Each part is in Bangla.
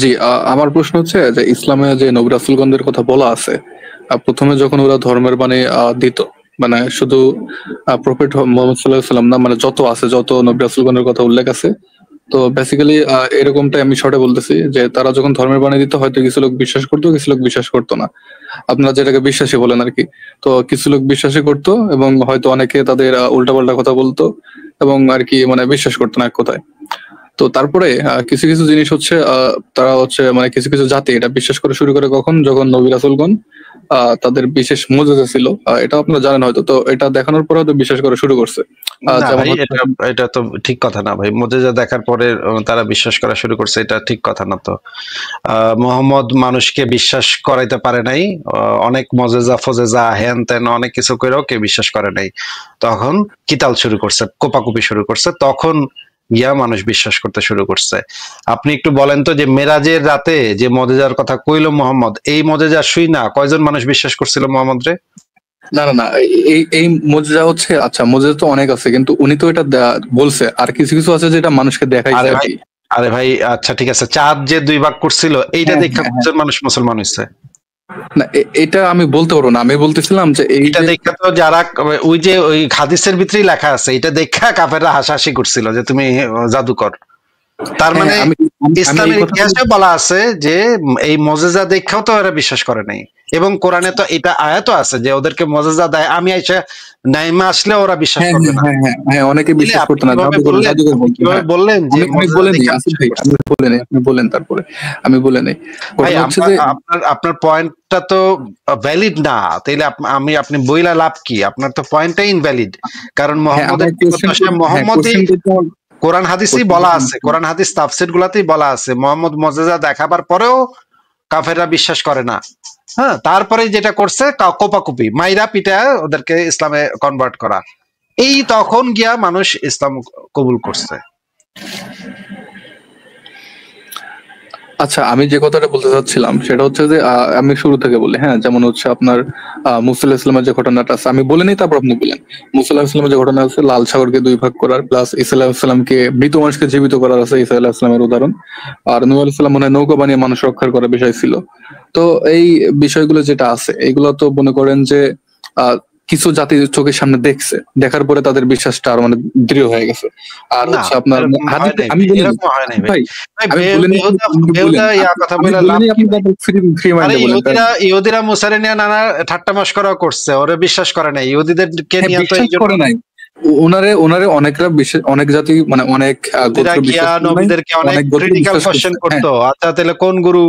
জি, আমার প্রশ্ন হচ্ছে যে ইসলামে যে নবী রাসূলগণদের কথা বলা আছে, প্রথমে যখন ওরা ধর্মের বাণী দিত, মানে শুধু প্রফেট মুহাম্মদ সাল্লাল্লাহু আলাইহি ওয়াসাল্লাম না, মানে যত আছে, যত নবী রাসূলগণের কথা উল্লেখ আছে, তো বেসিক্যালি এরকমটাই আমি শর্টে বলতেছি যে তারা যখন ধর্মের বাণী দিত, হয়তো কিছু লোক বিশ্বাস করতো, কিছু লোক বিশ্বাস করতো না। আপনারা যেটাকে বিশ্বাসী বলেন আরকি। তো কিছু লোক বিশ্বাসই করতো এবং হয়তো অনেকে তাদের উল্টাপাল্টা কথা বলতো এবং আরকি মানে বিশ্বাস করতো না এক কথায়। তো তারপরে কিছু কিছু জিনিস হচ্ছে তারা হচ্ছে মানে কিছু কিছু জাতি এটা বিশ্বাস করা শুরু করে কখন, যখন নবী রাসূলগণ তাদের বিশেষ মুজিজা ছিল, এটা আপনারা জানেন হয়তো, তো এটা দেখানোর পরে হয়তো বিশ্বাস করা শুরু করছে। না যেমন ভাই, হচ্ছে এটা তো ঠিক কথা না ভাই। মুজিজা দেখার পরে তারা বিশ্বাস করা শুরু করছে, এটা ঠিক কথা না তো। মুহাম্মদ মানুষকে বিশ্বাস করাইতে পারে নাই, অনেক মজেজা ফজেজা হ্যান ত্যান অনেক কিছু করেও কে বিশ্বাস করে নাই। তখন কিতাল শুরু করছে, কোপাকুপি শুরু করছে, তখন গিয়া মানুষ বিশ্বাস করতে শুরু করছে। আপনি একটু বলেন তো যে মেরাজের রাতে যে মজেজার কথা কইলো মোহাম্মদ, এই মজেজা শুই না কয়জন মানুষ বিশ্বাস করছিল মোহাম্মদ রে? না না না, এই এই মুজিজা হচ্ছে, আচ্ছা মুজিজা তো অনেক আছে, কিন্তু উনি তো এটা বলছে, আর কিছু কিছু আছে যেটা মানুষকে দেখাইছে আরে আর ভাই, কি। আরে ভাই, আচ্ছা ঠিক আছে, চাঁদ যে 2 ভাগ করছিল এইটা হ্যাঁ দেখা হ্যাঁ হ্যাঁ। কয়জন মানুষ মুসলমান হয়েছে? না, এটা আমি বলতে পারবো না, আমি বলতেছিলাম যে এই এটা যে দেখা তো যারা ওই যে ওই হাদিসের ভিতরেই লেখা আছে, এটা দেখা কাফেররা হাসাহাসি করছিল যে তুমি জাদুকর। তার হ্যাঁ মানে হ্যাঁ, আমি আমি আমি এই ইসলামের কথা ইতিহাসে বলা আছে যে এই মজেজা দেখাও তো এরা বিশ্বাস করে নাই। এবং কোরআনে তো এটা আয়াতও আছে যে ওদেরকে মজেজা দেয়, আমি আইসা নাইমা আসলে ওরা বিশ্বাস হ্যাঁ করবে হ্যাঁ না। হ্যাঁ হ্যাঁ হ্যাঁ, অনেকে তাহলে বিশ্বাস আপনি করতো না, কিভাবে জাদুঘর বললেন, জাদুঘর আপনি বলতো। কিভাবে হ্যাঁ, বললেন যে আমি মজেজা বলে নেই দেখা আসিফ বিশ্বাস ভাই, করছে? আমি বলে নেই, আপনি বলেন তারপরে। আমি বলে নেই, ভাই ঘটনা হচ্ছে যে আপনার আপনার পয়েন্টটা তো ভ্যালিড না, তাইলে আপনি বইলা লাভ কি? আপনার তো পয়েন্টটাই ইনভ্যালিড। কারণ হ্যাঁ, মোহাম্মদের আমার কোশ্চেন, জীবদ্দশায় হ্যাঁ মোহাম্মদই, কোশ্চেনটা তো কোরআন হাদিসই বলা আছে, কোশ্চেনটা কোরআন হাদিস তাফসীর গুলাতেই বলা আছে মোহাম্মদ মজেজা দেখাবার পরেও কাফেররা বিশ্বাস করে না। হ্যাঁ, তারপরে যেটা করছে কোপাকুপি মাইরা পিটা ওদেরকে ইসলামে কনভার্ট করা, এই তখন গিয়া মানুষ ইসলাম কবুল করছে। আচ্ছা, আমি যে কথাটা বলতে চাচ্ছিলাম সেটা হচ্ছে যে আমি শুরু থেকে বলি, হ্যাঁ, যেমন হচ্ছে আপনার মুসা আলাহিসাল্লামের ইসলামের যে ঘটনাটা আছে আমি বলে নিই, তারপর আপনি বলেন। মুসা আলাহিসাল্লামের ইসলামের যে ঘটনা আছে, লাল সাগরকে 2 ভাগ করার, প্লাস ঈসা আলাইহিস সালামকে মৃত মানুষকে জীবিত করার আছে, ঈসা আলাইহিস সালামের উদাহরণ। আর নূহ আলাইহিস সালাম মনে হয় নৌকা বানিয়ে মানুষ রক্ষার করার বিষয় ছিল। তো এই বিষয়গুলো যেটা আছে, এগুলো তো মনে করেন যে আহ কিছু জাতি চোখের সামনে দেখছে, দেখার পরে তাদের বিশ্বাসটা আরো মানে দৃঢ় হয়ে গেছে। আর না হচ্ছে আপনার এরকম হয় হাদিসে নাই আমি ভাই, বলে নিই এরকম হয় নাই ভাই। ভাই, ভাই আমি বলে নিই, বেহুদা আপনি বলেন, বেহুদা ইয়া কথা আমি বলে বলে লাভ নিই, কি আপনি ভাই? তারপর ফ্রি ফ্রি আরে মাইন্ডে বলেন, তাই না? ইহুদিরা মুসারে নিয়ে নানা ঠাট্টা মশকরা করছে, ওরে বিশ্বাস করে নাই, ইহুদিদেরকে হ্যাঁ, নিয়ে তো এই বিশ্বাস জন্য করে নাই। ওনারে ওনারে অনেকরা বিশ্বাস, অনেক জাতি মানে অনেক ইহুদিরা গোত্র গিয়া বিশ্বাস করে নাই, নবীদেরকে অনেক অনেক গোত্র ক্রিটিক্যাল বিশ্বাস কোশ্চেন করছে। হ্যাঁ করতো, আচ্ছা তাহলে কোন গুরু,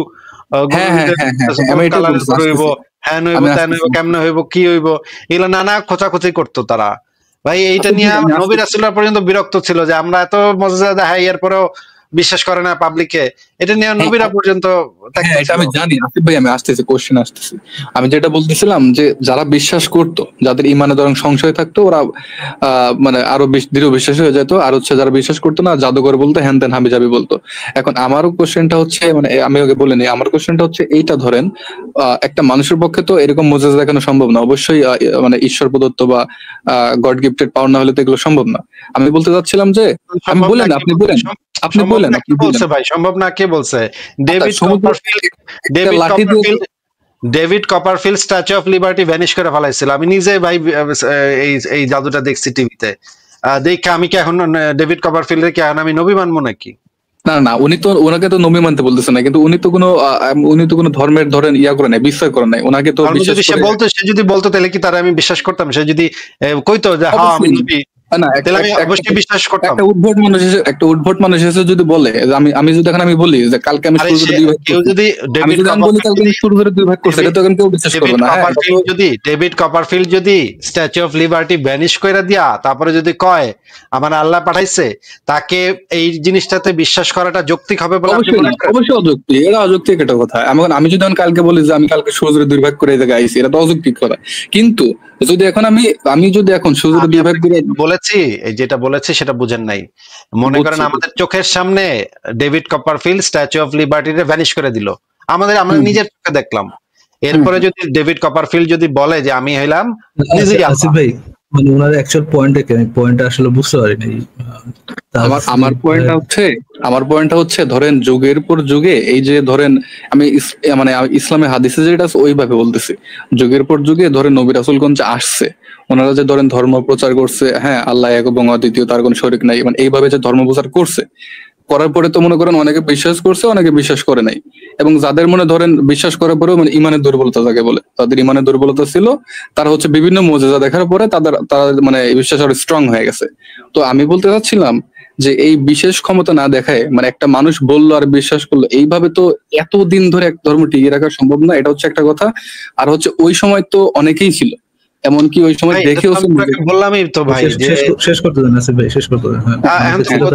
হ্যাঁ হ্যাঁ হ্যাঁ হ্যাঁ হ্যাঁ, কোন আমি এটাই কালারের বলতেছি, গুরু হইব, আসতেছি, হ্যান হইব, আমি ত্যান হইব, আসতেছি। কেমনে হইব, কি হইব, এগুলো নানা খোঁচাখুচি করতো তারা। ভাই এইটা আসিফ নিয়ে ভাই, আমি নবী আসতেছি। রাসূলরা পর্যন্ত বিরক্ত ছিল যে আমরা এত মজেজা দেখাই এরপরেও বিশ্বাস করে না পাবলিকে, এটা নিয়ে হ্যাঁ নবীরা পর্যন্ত ত্যক্ত হ্যাঁ, এটা ছিল। আমি জানি আসিফ ভাই, আমি আসতেছি, কোশ্চেন আসতেছি। আমি যেটা বলতেছিলাম যে যারা বিশ্বাস করতো, যাদের ইমানে ধরেন সংশয় থাকতো, ওরা মানে আরো দৃঢ় বিশ্বাসী হয়ে যেত। আর হচ্ছে যারা বিশ্বাস করতো না, জাদুঘর বলতো, হ্যান ত্যান হাবি জাবি বলতো। এখন আমারও কোশ্চেনটা হচ্ছে, মানে আমি ওকে বলে নিই, আমার কোশ্চেনটা হচ্ছে এইটা, ধরেন একটা মানুষের পক্ষে তো এরকম মোজেজা দেখানো সম্ভব না, অবশ্যই মানে ঈশ্বর প্রদত্ত বা গড গিফটেড পাওয়ার না হলে তো এগুলো সম্ভব না। আমি বলতে চাচ্ছিলাম যে, আমি সম্ভব না বলেন, কে আপনি বলছে? বলেন, আপনি সম্ভব বলেন, না আপনি কে বলেন। বলছে ভাই? সম্ভব না কে বলছে? আচ্ছা, ডেভিড সমুদ্র কপারফিল্ড, একটা ডেভিড লাঠি দিয়ে Copperfield David Copperfield statue of liberty vanish করে ফেলাইছিল। আমি নিজে ভাই এই এই জাদুটা দেখছি টিভিতে। দেখে আমি কি এখন ডেভিড কপারফিল্ডের কি এখন আমি নবী মানবো নাকি? না না, উনি তো ওনাকে তো নবী মানতে বলতেছে না, কিন্তু উনি তো কোনো ধর্মের ধরেন ইয়া করে নাই, বিশ্বাস করে নাই, ওনাকে তো ধর্ম বিশ্বাস যদি করে। সে যদি বলতো তাহলে কি তারা আমি বিশ্বাস করতাম? সে যদি কইতো যে হ্যাঁ আমি অবশ্যই নবী, না, তাহলে আমি অবশ্যই বিশ্বাস করতাম। একটা উদ্ভট মানুষ এসে যদি বলে যে আমি যদি এখন আমি বলি যে কালকে আমি আরে সূর্যের 2 ভাগ কেউ করছি, যদি আমি ডেভিড যদি আমি বলি কপারফিল্ড কালকে যদি আমি সূর্যের 2 ভাগ করছি, এটা তো এখন কেউ বিশ্বাস করবে না। হ্যাঁ, এটা তো ডেভিড কপারফিল্ড যদি স্ট্যাচু অফ লিবার্টি ভ্যানিশ করে দিয়া তারপরে যদি কয় আমার আল্লাহ পাঠাইছে, তাকে এই জিনিসটাতে বিশ্বাস করাটা যৌক্তিক হবে বলে আপনি অবশ্যই মনে না, করেন? অবশ্যই অযৌক্তিক, এটা অযৌক্তিক একটা কথা। আমি যদি এখন কালকে বলি যে আমি কালকে সূর্যের 2 ভাগ করে এই জায়গায় আইছি, এটা তো অযৌক্তিক কথা। কিন্তু যদি এখন আমি যদি এখন সূর্যের আমি 2 ভাগ আপনাকে করে বলেছি, এই যেটা বলেছি সেটা বুঝেন নাই। মনে করেন বুঝছি। আমাদের চোখের সামনে ডেভিড কপারফিল্ড স্ট্যাচু অফ লিবার্টিরে ভ্যানিশ করে দিল, আমরা হুম নিজের চোখে দেখলাম। হুম এরপরে হুম। যদি ডেভিড কপারফিল্ড যদি বলে যে আমি হইলাম আচ্ছা নিজেই আসিফ আল্লাহ, ভাই, মানে ওনার অ্যাকচুয়াল পয়েন্টটা কি, আমি পয়েন্টটা আসলে বুঝতে পারিনি। আমার পয়েন্টটা হচ্ছে ধরেন যুগের পর যুগে এই যে ধরেন আমি মানে আমি ইসলামে হাদিসে যেটা আছে ওইভাবে বলতেছি, যুগের পর যুগে ধরেন নবী রাসূলগণ যে আসছে, ওনারা যে ধরেন ধর্ম প্রচার করছে, হ্যাঁ আল্লাহ এক এবং অদ্বিতীয়, তার কোনো শরীক নাই, মানে এইভাবে যে ধর্ম প্রচার করছে, করার পরে তো মনে করেন অনেকে বিশ্বাস করছে, অনেকে বিশ্বাস করে নাই। এবং যাদের মনে ধরেন বিশ্বাস করার পরেও মানে ইমানের দুর্বলতা যাকে বলে, তাদের ইমানের দুর্বলতা ছিল, তারা হচ্ছে বিভিন্ন মুজিজা দেখার পরে তারা মানে এই বিশ্বাস আরো স্ট্রং হয়ে গেছে। তো আমি বলতে চাচ্ছিলাম যে এই বিশেষ ক্ষমতা না দেখায় মানে একটা মানুষ বললো আর বিশ্বাস করলো, এইভাবে তো এতদিন ধরে এক ধর্ম টিকিয়ে রাখা সম্ভব না, এটা হচ্ছে একটা কথা। আর হচ্ছে ওই সময় তো অনেকেই ছিল, এমনকি ওই সময় দেখেও বললামই তো ভাই, শেষ করতে দেন আসিফ ভাই, শেষ করতে দেন।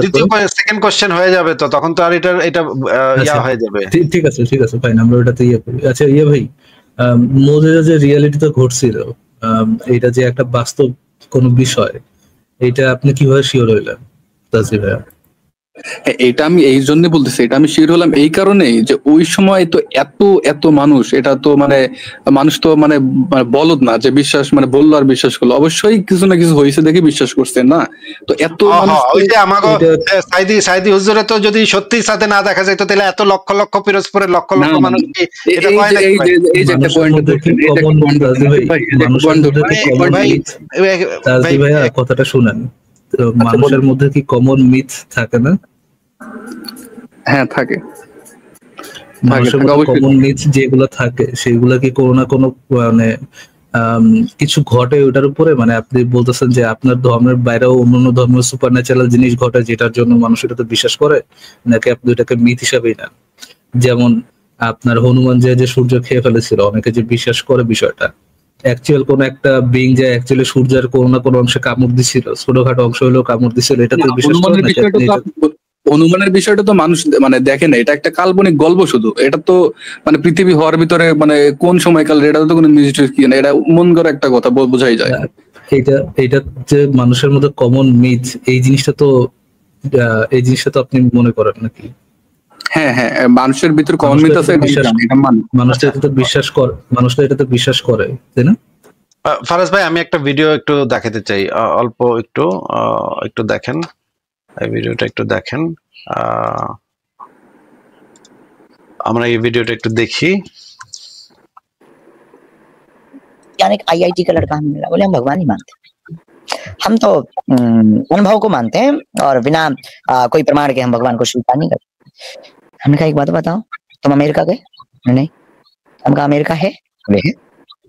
দ্বিতীয় সেকেন্ড কোশ্চেন হয়ে যাবে, তো তখন তো আর এটা ইয়া হয়ে যাবে। ঠিক আছে ফাইন, আমরা ওটাতে ইয়ে করি। আচ্ছা ভাই, মুজিজা যে রিয়ালিটিতে ঘটছিল, এটা যে একটা বাস্তব কোন বিষয়, এটা আপনি কিভাবে শিওর হইলেন তাসিফ ভাইয়া? এটা আমি এই জন্য বলতেছি, এটা আমি শিওর হলাম এই কারণেই যে ওই সময় তো এত মানুষ, এটা তো মানে মানুষ তো মানে বলদ না যে বিশ্বাস মানে বললো আর বিশ্বাস করলো, অবশ্যই কিছু না কিছু হয়েছে দেখে বিশ্বাস করছে না। তো এত মানুষ, ওই যে আমাগো সাইদি হুজুরে তো যদি সত্যি সাথে না দেখা যায়, তো তাহলে এত লক্ষ লক্ষ পিরোজপুরের লক্ষ লক্ষ মানুষ কি এটা কয় না? এই যে একটা পয়েন্ট ভাইয়া কথাটা শুনেন, মানুষের মধ্যে কি কমন মিথ থাকে না? হ্যাঁ থাকে। মানুষের মধ্যে কমন মিথ যেগুলো থাকে সেগুলা কি কোনো না কোনো মানে কিছু ঘটে ওটার উপরে? মানে আপনি বলতেছেন যে আপনার ধর্মের বাইরেও অন্যান্য ধর্মের সুপার ন্যাচারাল জিনিস ঘটে যেটার জন্য মানুষ এটাতে বিশ্বাস করে, নাকি আপনি এটাকে মিথ হিসাবেই নেন? যেমন আপনার হনুমান যে সূর্য খেয়ে ফেলেছিল, অনেকে যে বিশ্বাস করে বিষয়টা, অ্যাকচুয়াল কোন একটা বিং যে অ্যাকচুয়ালি সূর্যের কোনো না কোনো অংশে কামড় দিছিল, ছোটখাটো অংশ হলেও কামড় দিছিল, এটাতে বিশ্বাস করে নাকি? অনুমানের বিষয়টা তো মানুষ মানে দেখে না, এটা একটা কাল্পনিক গল্প শুধু। এটা তো মানে পৃথিবী হওয়ার ভিতরে মানে কোন সময়কাল, এটা তো কোনো নির্দিষ্ট কি না, এটা মন করে একটা কথা বোঝাই যায়। এটা যে মানুষের মধ্যে কমন মিথ, এই জিনিসটা তো আপনি মনে করেন নাকি? হ্যাঁ, মানুষের ভিতর কমন মিথ আছে, মানুষ তো এটাতে বিশ্বাস করে, তাই না? ফারাজ ভাই, আমি একটা ভিডিও একটু দেখাতে চাই, অল্প একটু দেখেন এই ভিডিওটা, একটু দেখেন। আমরা এই ভিডিওটা একটু দেখি। एक IIT का लड़का हमें मिला, बोले हम भगवान ही मानते हैं, हम तो अनुभव को मानते हैं और बिना कोई प्रमाण के हम भगवान को स्वीकार नहीं करते। हमने कहा एक बात बताओ, तुम अमेरिका गए? नहीं। हम कहा अमेरिका है?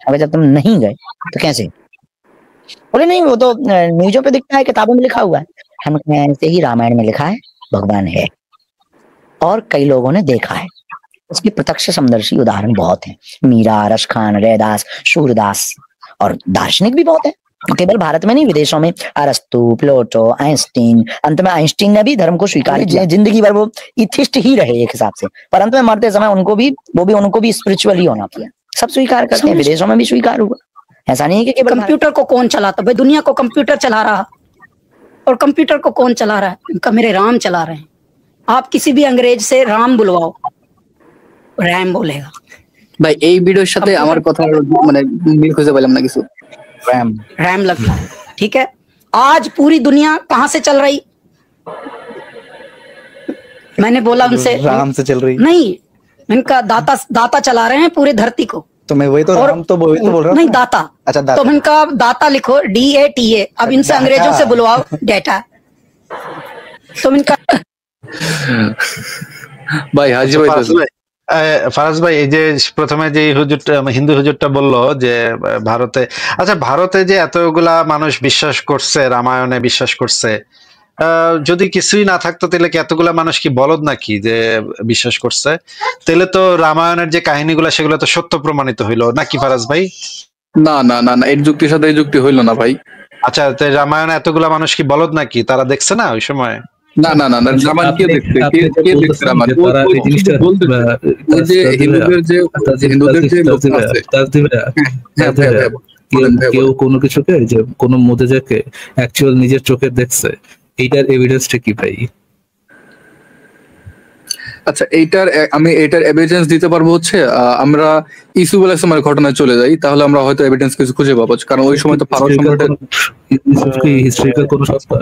अगर जब तुम नहीं गए तो कैसे? बोले नहीं, वो तो न्यूज़ों पे दिखता है, किताबों में लिखा हुआ है। हम कहा ऐसे ही रामायण में लिखा है भगवान है, और कई लोगों ने देखा है, उसके प्रत्यक्ष समदर्शी उदाहरण बहुत हैं, मीरा, रसखान, रैदास, सूरदास, और दार्शनिक भी बहुत है, केवल भारत में नहीं, विदेशों में अरस्तु, प्लेटो, आइंस्टीन। अंत में आइंस्टीन ने भी धर्म को स्वीकार किया, जिंदगी भर वो इथिस्ट ही रहे एक हिसाब से, परंतु में मरते समय उनको भी स्पिरिचुअल ही होना चाहिए। सब स्वीकार करते हैं, विदेशों में भी स्वीकार हुआ। ऐसा नहीं है कि केवल कंप्यूटर को कौन चलाता, भाई दुनिया को कंप्यूटर चला रहा, और कंप्यूटर को कौन चला रहा है? इनका मेरे राम चला रहे हैं। आप किसी भी अंग्रेज से राम बुलवाओ, रैम बोलेगा। भाई এই ভিডিওর সাথে আমার কথা মানে মিল খুঁজে পেলাম না কিছু। रैम लगता है, ठीक है। आज पूरी दुनिया कहां से चल रही? मैंने बोला उनसे राम से चल रही नहीं, इनका दाता चला रहे हैं पूरी धरती को। तो मैं वही तो राम तो बोल रहा हूं। नहीं, दाता। अच्छा, दाता। तो इनका दाता लिखो, DATA। अब इनसे अंग्रेजों से बुलवाओ डेटा। तो इनका ভাই হাজি ভাই, ফারাজ ভাই, এই যে প্রথমে যে হিন্দু হুজুরটা বললো যে ভারতে যে এতগুলা মানুষ বিশ্বাস করছে, রামায়ণে বিশ্বাস করছে, যদি কিছুই না থাকতো তাহলে কি এতগুলা মানুষ কি বলদ নাকি যে বিশ্বাস করছে? তাহলে তো রামায়ণের যে কাহিনীগুলা সেগুলো তো সত্য প্রমাণিত হইলো নাকি ফারাজ ভাই? না, এর যুক্তির সাথে এই যুক্তি হইলো না ভাই। আচ্ছা, রামায়ণে এতগুলা মানুষ কি বলদ নাকি? তারা দেখছে না ওই সময়? না, রামায়ণ কে দেখছে? কে দেখছে রামায়ণ? ওই জিনিসটা বলতে ওই যে হিন্দুদের যে লোক আছে, কেউ কোনো কিছুকে, যে কোনো মুজিজাকে অ্যাকচুয়াল নিজের চোখে দেখছে, এইটার এভিডেন্সটা কি ভাই? আচ্ছা, আমি এইটার এভিডেন্স দিতে পারবো হচ্ছে আমরা ইসুফ আলাইহিস সালামের ঘটনায় চলে যাই, তাহলে আমরা হয়তো এভিডেন্স কিছু খুঁজে পাবো, কারণ ওই সময় তো ফারাও সম্রাটের হিস্ট্রিক্যাল কোনো সত্তা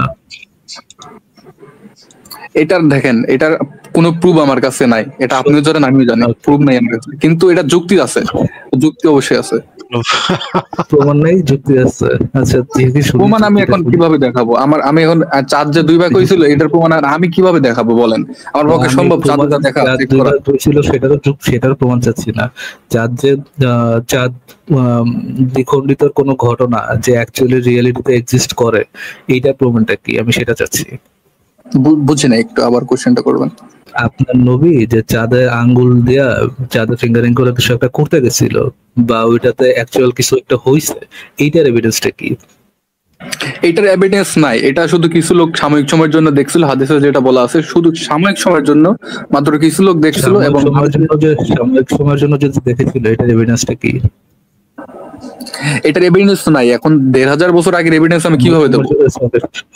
এটার দেখেন, এটার কোনো প্রুফ আমার কাছে নাই, এটা আপনি জানেন আমিও জানি, প্রুফ নাই আমার কাছে, কিন্তু এটা যুক্তি আছে, যুক্তি অবশ্যই আছে। প্রমাণ নাই, যুক্তি আছে। আচ্ছা, প্রমাণ আমি এখন কিভাবে দেখাবো? আমি এখন চাঁদ যে 2 ভাগ হয়েছিল এটার প্রমাণ আমি কিভাবে দেখাবো বলেন? আমার পক্ষে সম্ভব চাঁদ দেখা হয়েছিল সেটার প্রমাণ চাচ্ছি না। চাঁদ দ্বিখণ্ডিত কোনো ঘটনা যে অ্যাকচুয়ালি রিয়েলিটিতে এক্সিস্ট করে, এইটার প্রমাণটা কি, আমি সেটা চাচ্ছি। বুঝি না, একটু আবার কোশ্চেনটা করবেন। আপনার নবী যে চাঁদে আঙ্গুল দিয়া চাঁদে ফিঙ্গারিং করে কিছু একটা করতে গেছিল, বা ওইটাতে অ্যাকচুয়াল কিছু একটা হইছে, এইটার এভিডেন্সটা কি? এটার এভিডেন্স নাই, এটা শুধু কিছু লোক সাময়িক সময়ের জন্য দেখছিল, হাদিসে যেটা বলা আছে শুধু সাময়িক সময়ের জন্য মাত্র কিছু লোক দেখছিল, এবং সাময়িক সময়ের জন্য যদি দেখেছিল, এটার এভিডেন্সটা কি? এটার এভিডেন্স নাই, এখন 1500 বছর আগের এভিডেন্স আমি কিভাবে দেবো?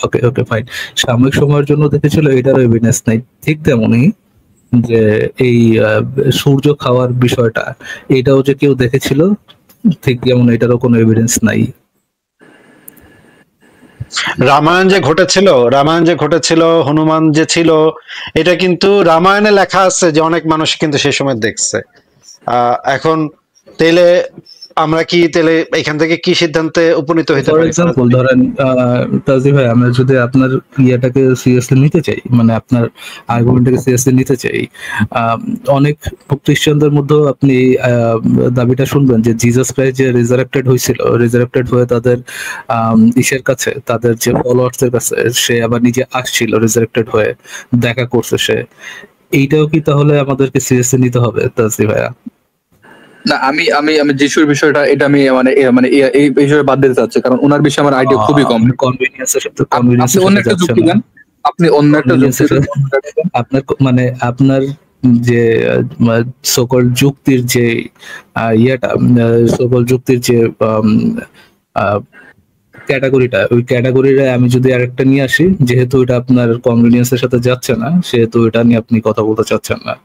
ওকে ওকে ফাইন, সাময়িক সময়ের জন্য দেখেছিল, এটারও এভিডেন্স নাই। ঠিক তেমনি যে এই সূর্য খাওয়ার বিষয়টা, এটাও যে কেউ দেখেছিল, ঠিক যেমন এটারও কোনো এভিডেন্স নাই। রামায়ণ যে ঘটেছিল, হনুমান যে ছিল, এটা কিন্তু রামায়ণে লেখা আছে যে অনেক মানুষ কিন্তু সেই সময় দেখছে। এখন তাইলে আমরা কি এখান থেকে কি সিদ্ধান্তে উপনীত হইতে পারি? ফর এক্সাম্পল ধরেন তাজি ভাই, আমরা যদি আপনার ইয়েটাকে সিরিয়াসলি নিতে চাই, মানে আপনার আর্গুমেন্টটাকে সিরিয়াসলি নিতে চাই, অনেক খ্রিস্টানদের মধ্যেও আপনি দাবিটা শুনবেন যে জিসাস ক্রাইস্ট যে রিজারেক্টেড হয়ে তাদের ইসের কাছে, তাদের যে ফলোয়ার্স এর কাছে সে আবার নিজে আসছিল, রিজারেক্টেড হয়ে দেখা করছে সে। এইটাও কি তাহলে আমাদেরকে সিরিয়াসলি নিতে হবে তাজি ভাইয়া? না, আমি যিশুর বিষয়টা এটা আমি মানে এই বিষয়ে বাদ দিতে চাচ্ছি, কারণ ওনার বিষয়ে আমার আইডিয়া খুবই কম। আপনি অন্য একটা যুক্তি দেন, আপনার যে সকল যুক্তির যে ক্যাটাগরিটা, ওই ক্যাটাগরিটা আমি যদি আরেকটা নিয়ে আসি, যেহেতু এটা আপনার কনভিনিয়েন্সের সাথে যাচ্ছে না, সেহেতু এটা নিয়ে আপনি কথা বলতে চাচ্ছেন না।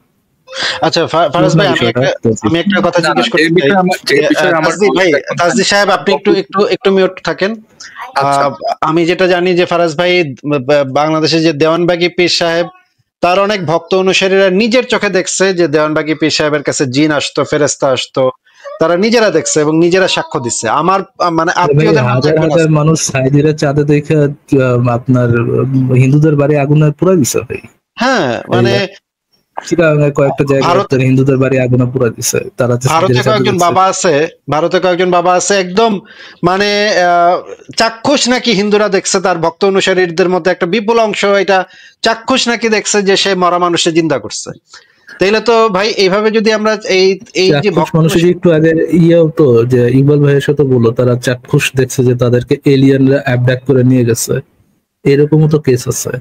আচ্ছা ফারাজ ভাই, আমি একটা কথা জিজ্ঞেস করতে চাই। তাজদি সাহেব, আপনি একটু মিউট থাকেন। আমি যেটা জানি যে ফারাজ ভাই বাংলাদেশে যে দেওয়ানবাগী পীর সাহেব, তার অনেক ভক্ত অনুসারীরা নিজের চোখে দেখছে যে দেওয়ানবাগী পীর সাহেবের কাছে জিন আসতো, ফেরেশতা আসতো, তারা নিজেরা দেখছে এবং নিজেরা সাক্ষ্য দিচ্ছে। আমার মানে আত্মীয়দের হাজার মানুষ সাইদিরা চাঁদে দেখে আপনার হিন্দুদের বাড়ি আগুনে পুরাই দিছে ভাই। হ্যাঁ, মানে কয়েকটা জায়গায় হিন্দুদের বাড়ি আগুনে পুরাই দিছে। তারা ভারতে কয়েকজন বাবা আছে একদম মানে চাক্ষুষ নাকি হিন্দুরা দেখছে, তার ভক্ত অনুসারীদের মধ্যে একটা বিপুল অংশ এটা চাক্ষুষ নাকি দেখছে যে সে মরা মানুষে জিন্দা করছে। তাইলে তো ভাই এইভাবে যদি আমরা এই যে মানুষের একটু আগে তো যে ইকবাল ভাইয়ের সাথে বললো, তারা চাক্ষুষ দেখছে যে তাদেরকে এলিয়েনরা অ্যাবডাক্ট করে নিয়ে গেছে, এরকমও তো কেস আছে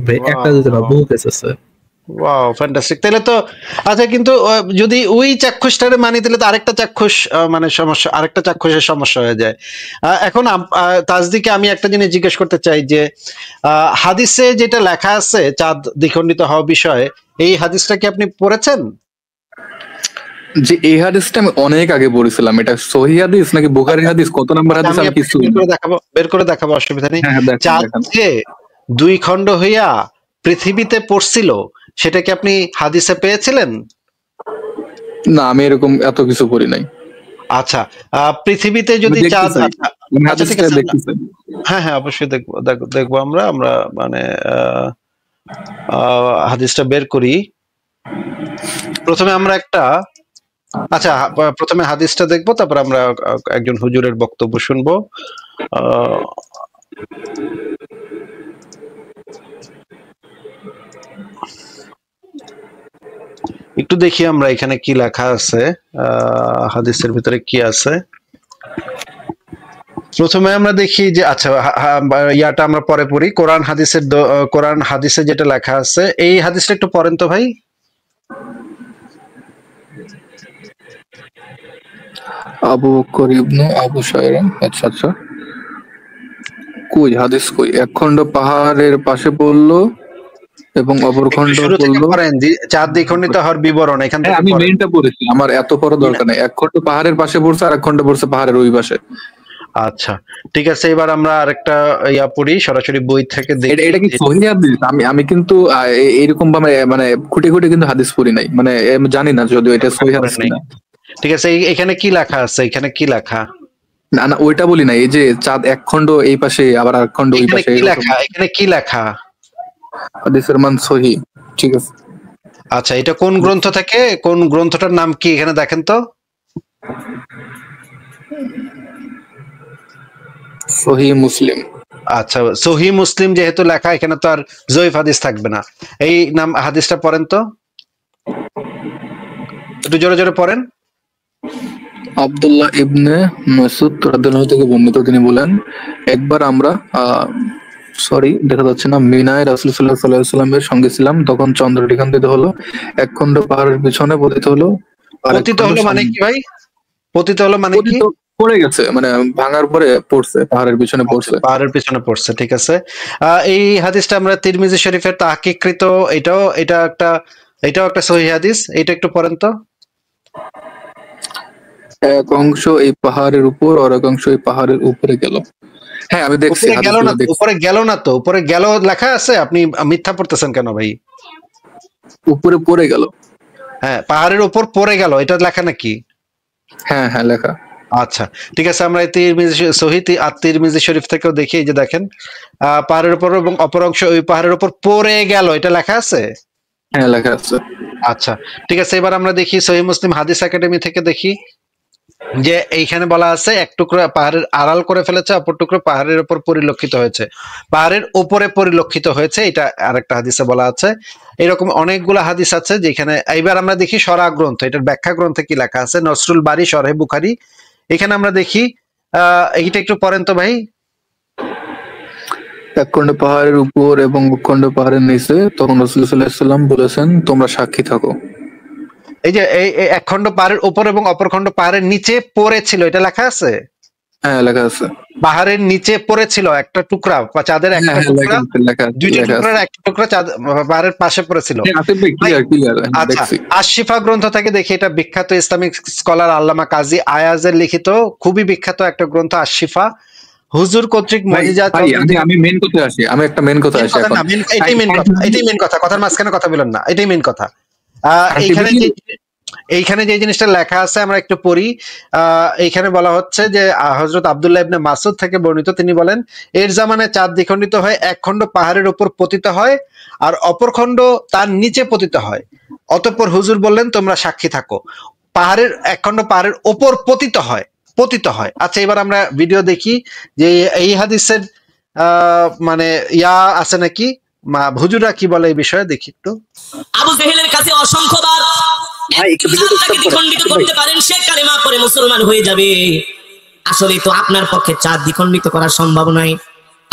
ভাই, একটা দুটো না, বহু কেস আছে। Wow, fantastic. তাহলে তো আচ্ছা, কিন্তু যদি ওই চাক্ষুষটারে মানি তাহলে তো আরেকটা চাক্ষুষ মানে সমস্যা, আরেকটা চাক্ষুষের সমস্যা হয়ে যায়। এখন তাজদিকে আমি একটা জিনিস জিজ্ঞেস করতে চাই যে হাদিসে যেটা লেখা আছে চাঁদ দ্বিখণ্ডিত হওয়া বিষয়ে, এই হাদিসটা কি আপনি পড়েছেন? যে এই হাদিসটা আমি অনেক আগে পড়েছিলাম, এটা সহিহ হাদিস নাকি বুখারী হাদিস, কত নাম্বার হাদিস আমি কিছু বের করে দেখাবো, অসুবিধা নেই। চাঁদ যে 2 খণ্ড হইয়া পৃথিবীতে পড়ছিল, সেটা কি আপনি হাদিসে পেয়েছিলেন? না, আমি এরকম এত কিছু পড়ি নাই। আচ্ছা, পৃথিবীতে যদি চাঁদ, হ্যাঁ হ্যাঁ অবশ্যই দেখবো আমরা মানে হাদিসটা বের করি। প্রথমে আমরা প্রথমে হাদিসটা দেখবো, তারপর আমরা একজন হুজুরের বক্তব্য শুনবো। একটু দেখি আমরা এখানে কি লেখা আছে, হাদিসের ভিতরে কি আছে। প্রথমে আমরা দেখি যে আচ্ছা ইয়াটা আমরা পরে পড়ি। কোরআন হাদিসে যেটা লেখা আছে, এই হাদিসটা একটু পড়েন তো ভাই। আবু বকর ইবনে আবু শায়রা, আচ্ছা কই হাদিস কই? 1 খণ্ড পাহাড়ের পাশে পড়লো এবং অপরখণ্ড শুরু থেকে বললো পড়েন যে চাঁদ দ্বিখণ্ডিত হওয়ার বিবরণ এখান থেকে আমি পড়েন। মেইনটা পড়েছি, আমার এত পড়া দরকার নেই। এক খণ্ড পাহাড়ের পাশে পড়ছে আর এক খণ্ড পড়ছে পাহাড়ের ওই পাশে। আচ্ছা ঠিক আছে, এবার আমরা আরেকটা ইয়া পড়ি সরাসরি বই থেকে দেখি। এটা কি সহিহ হাদিস? আমি কিন্তু এইরকম ভাবে মানে খুঁটে খুঁটে কিন্তু হাদিস পড়ি নাই, মানে আমি জানি না যদিও এটা সহিহ হাদিস কিনা। ঠিক আছে, এখানে কি লেখা আছে? এখানে কি লেখা? না না ওইটা বলি না, এই যে চাঁদ এক খণ্ড এই পাশে আবার আরেক খণ্ড ওই পাশে, কি লেখা? এখানে কি লেখা? হাদিসের মান সহিহ। ঠিক আছে, আচ্ছা এটা কোন গ্রন্থ থেকে, কোন গ্রন্থটার নাম কি এখানে দেখেন তো? সহিহ মুসলিম। আচ্ছা সহিহ মুসলিম যেহেতু লেখা, এখানে তো আর জয়ীফ হাদিস থাকবে না। এই নাম হাদিসটা পড়েন তো, একটু জোরে জোরে পড়েন। আব্দুল্লাহ ইবনে মাসউদ রাদিয়াল্লাহু থেকে বর্ণিত, তিনি বলেন একবার আমরা দেখা যাচ্ছে না, মিনায় রাসূল সাল্লাল্লাহু আলাইহি ওয়াসাল্লামের সঙ্গে ছিলাম, তখন চন্দ্র দ্বিখণ্ডিত হলো, এক খণ্ড পাহাড়ের পিছনে পতিত হলো। পতিত হলো মানে কি ভাই? পতিত হলো মানে কি? পড়ে গেছে, মানে ভাঙার পরে পড়ছে, পাহাড়ের পিছনে পড়ছে। পাহাড়ের পিছনে পড়ছে, ঠিক আছে। এই হাদিসটা আমরা তিরমিজি শরীফের তাহকিকৃত, এটাও একটা সহিহ হাদিস। এটা একটু পড়েন তো। এক অংশ এই পাহাড়ের উপর আর এক অংশ এই পাহাড়ের উপরে গেল। হ্যাঁ আমি দেখছি। উপরে গেল না তো, উপরে গেল লেখা আছে। আপনি মিথ্যা পড়তেছেন কেন ভাই? উপরে পড়ে গেল। হ্যাঁ পাহাড়ের উপর পড়ে গেল, এটা লেখা নাকি? হ্যাঁ হ্যাঁ লেখা। আচ্ছা ঠিক আছে, আমরা তিরমিজি শরীফ থেকেও দেখি। এই যে দেখেন, পাহাড়ের উপর এবং অপর অংশ ওই পাহাড়ের উপর পড়ে গেল, এটা লেখা আছে। হ্যাঁ লেখা আছে। আচ্ছা ঠিক আছে, এবার আমরা দেখি সহিহ মুসলিম হাদিস একাডেমি থেকে দেখি যে এইখানে বলা আছে এক টুকরো পাহাড়ের আড়াল করে ফেলেছে, অপর টুকরো পাহাড়ের উপর পরিলক্ষিত হয়েছে, পাহাড়ের উপরে পরিলক্ষিত হয়েছে, এটা আরেকটা হাদিসে বলা আছে। এরকম অনেকগুলো হাদিস আছে যেখানে। এবার আমরা দেখি শরহ গ্রন্থ, এটার ব্যাখ্যা গ্রন্থে কি লেখা আছে। নসরুল বারী শরহে বুখারী, এখানে আমরা দেখি এইটা একটু পড়েন তো ভাই। এক খণ্ড পাহাড়ের উপর এবং এক খণ্ড পাহাড়ের নিচে, তখন রাসূল সাল্লাল্লাহু আলাইহি ওয়াসাল্লাম বলেছেন তোমরা সাক্ষী থাকো। এই যে এই এক খণ্ড পাহাড়ের উপর এবং অপর খণ্ড পাহাড়ের নিচে পড়েছিল, এটা লেখা আছে। হ্যাঁ লেখা আছে। পাহাড়ের নিচে পড়েছিল একটা টুকরা বা চাঁদের একটা টুকরা, দুইটা টুকরার একটা টুকরা পাহাড়ের পাশে পড়েছিল। আচ্ছা আশিফা গ্রন্থ থেকে দেখি, এটা বিখ্যাত ইসলামিক স্কলার আল্লামা কাজী আয়াজের লিখিত খুবই বিখ্যাত একটা গ্রন্থ আশিফা। হুজুর কর্তৃক মুজিজাত। আমি মেইন কথা আসি, আমি একটা মেইন কথা আসি এখন। এটাই মেইন কথা, কথার মাঝখানে কথা বলেন না, এটাই মেইন কথা। এইখানে যে জিনিসটা লেখা আছে আমরা একটু পড়ি। এইখানে বলা হচ্ছে যে হযরত আব্দুল্লাহ ইবনে মাসউদ থেকে বর্ণিত, তিনি বলেন এর জামানায় চাঁদ দ্বিখণ্ডিত হয়ে এক খণ্ড পাহাড়ের উপর পতিত হয় আর অপর খণ্ড তার নিচে পতিত হয়। অতঃপর হুজুর বললেন তোমরা সাক্ষী থাকো। পাহাড়ের এক খণ্ড পাহাড়ের উপর পতিত হয়। আচ্ছা এবার আমরা ভিডিও দেখি যে এই হাদিসের মানে ইয়া আছে নাকি, হুজুরা কি বলে এই বিষয়ে, দেখি একটু। আবু জেহেলের কাছে অসংখ্যবার দ্বিখণ্ডিত করতে পারেন, সে কালেমা পড়ে মুসলমান হয়ে যাবে। আসলে তো আপনার পক্ষে চাঁদ দ্বিখণ্ডিত করা সম্ভব নয়।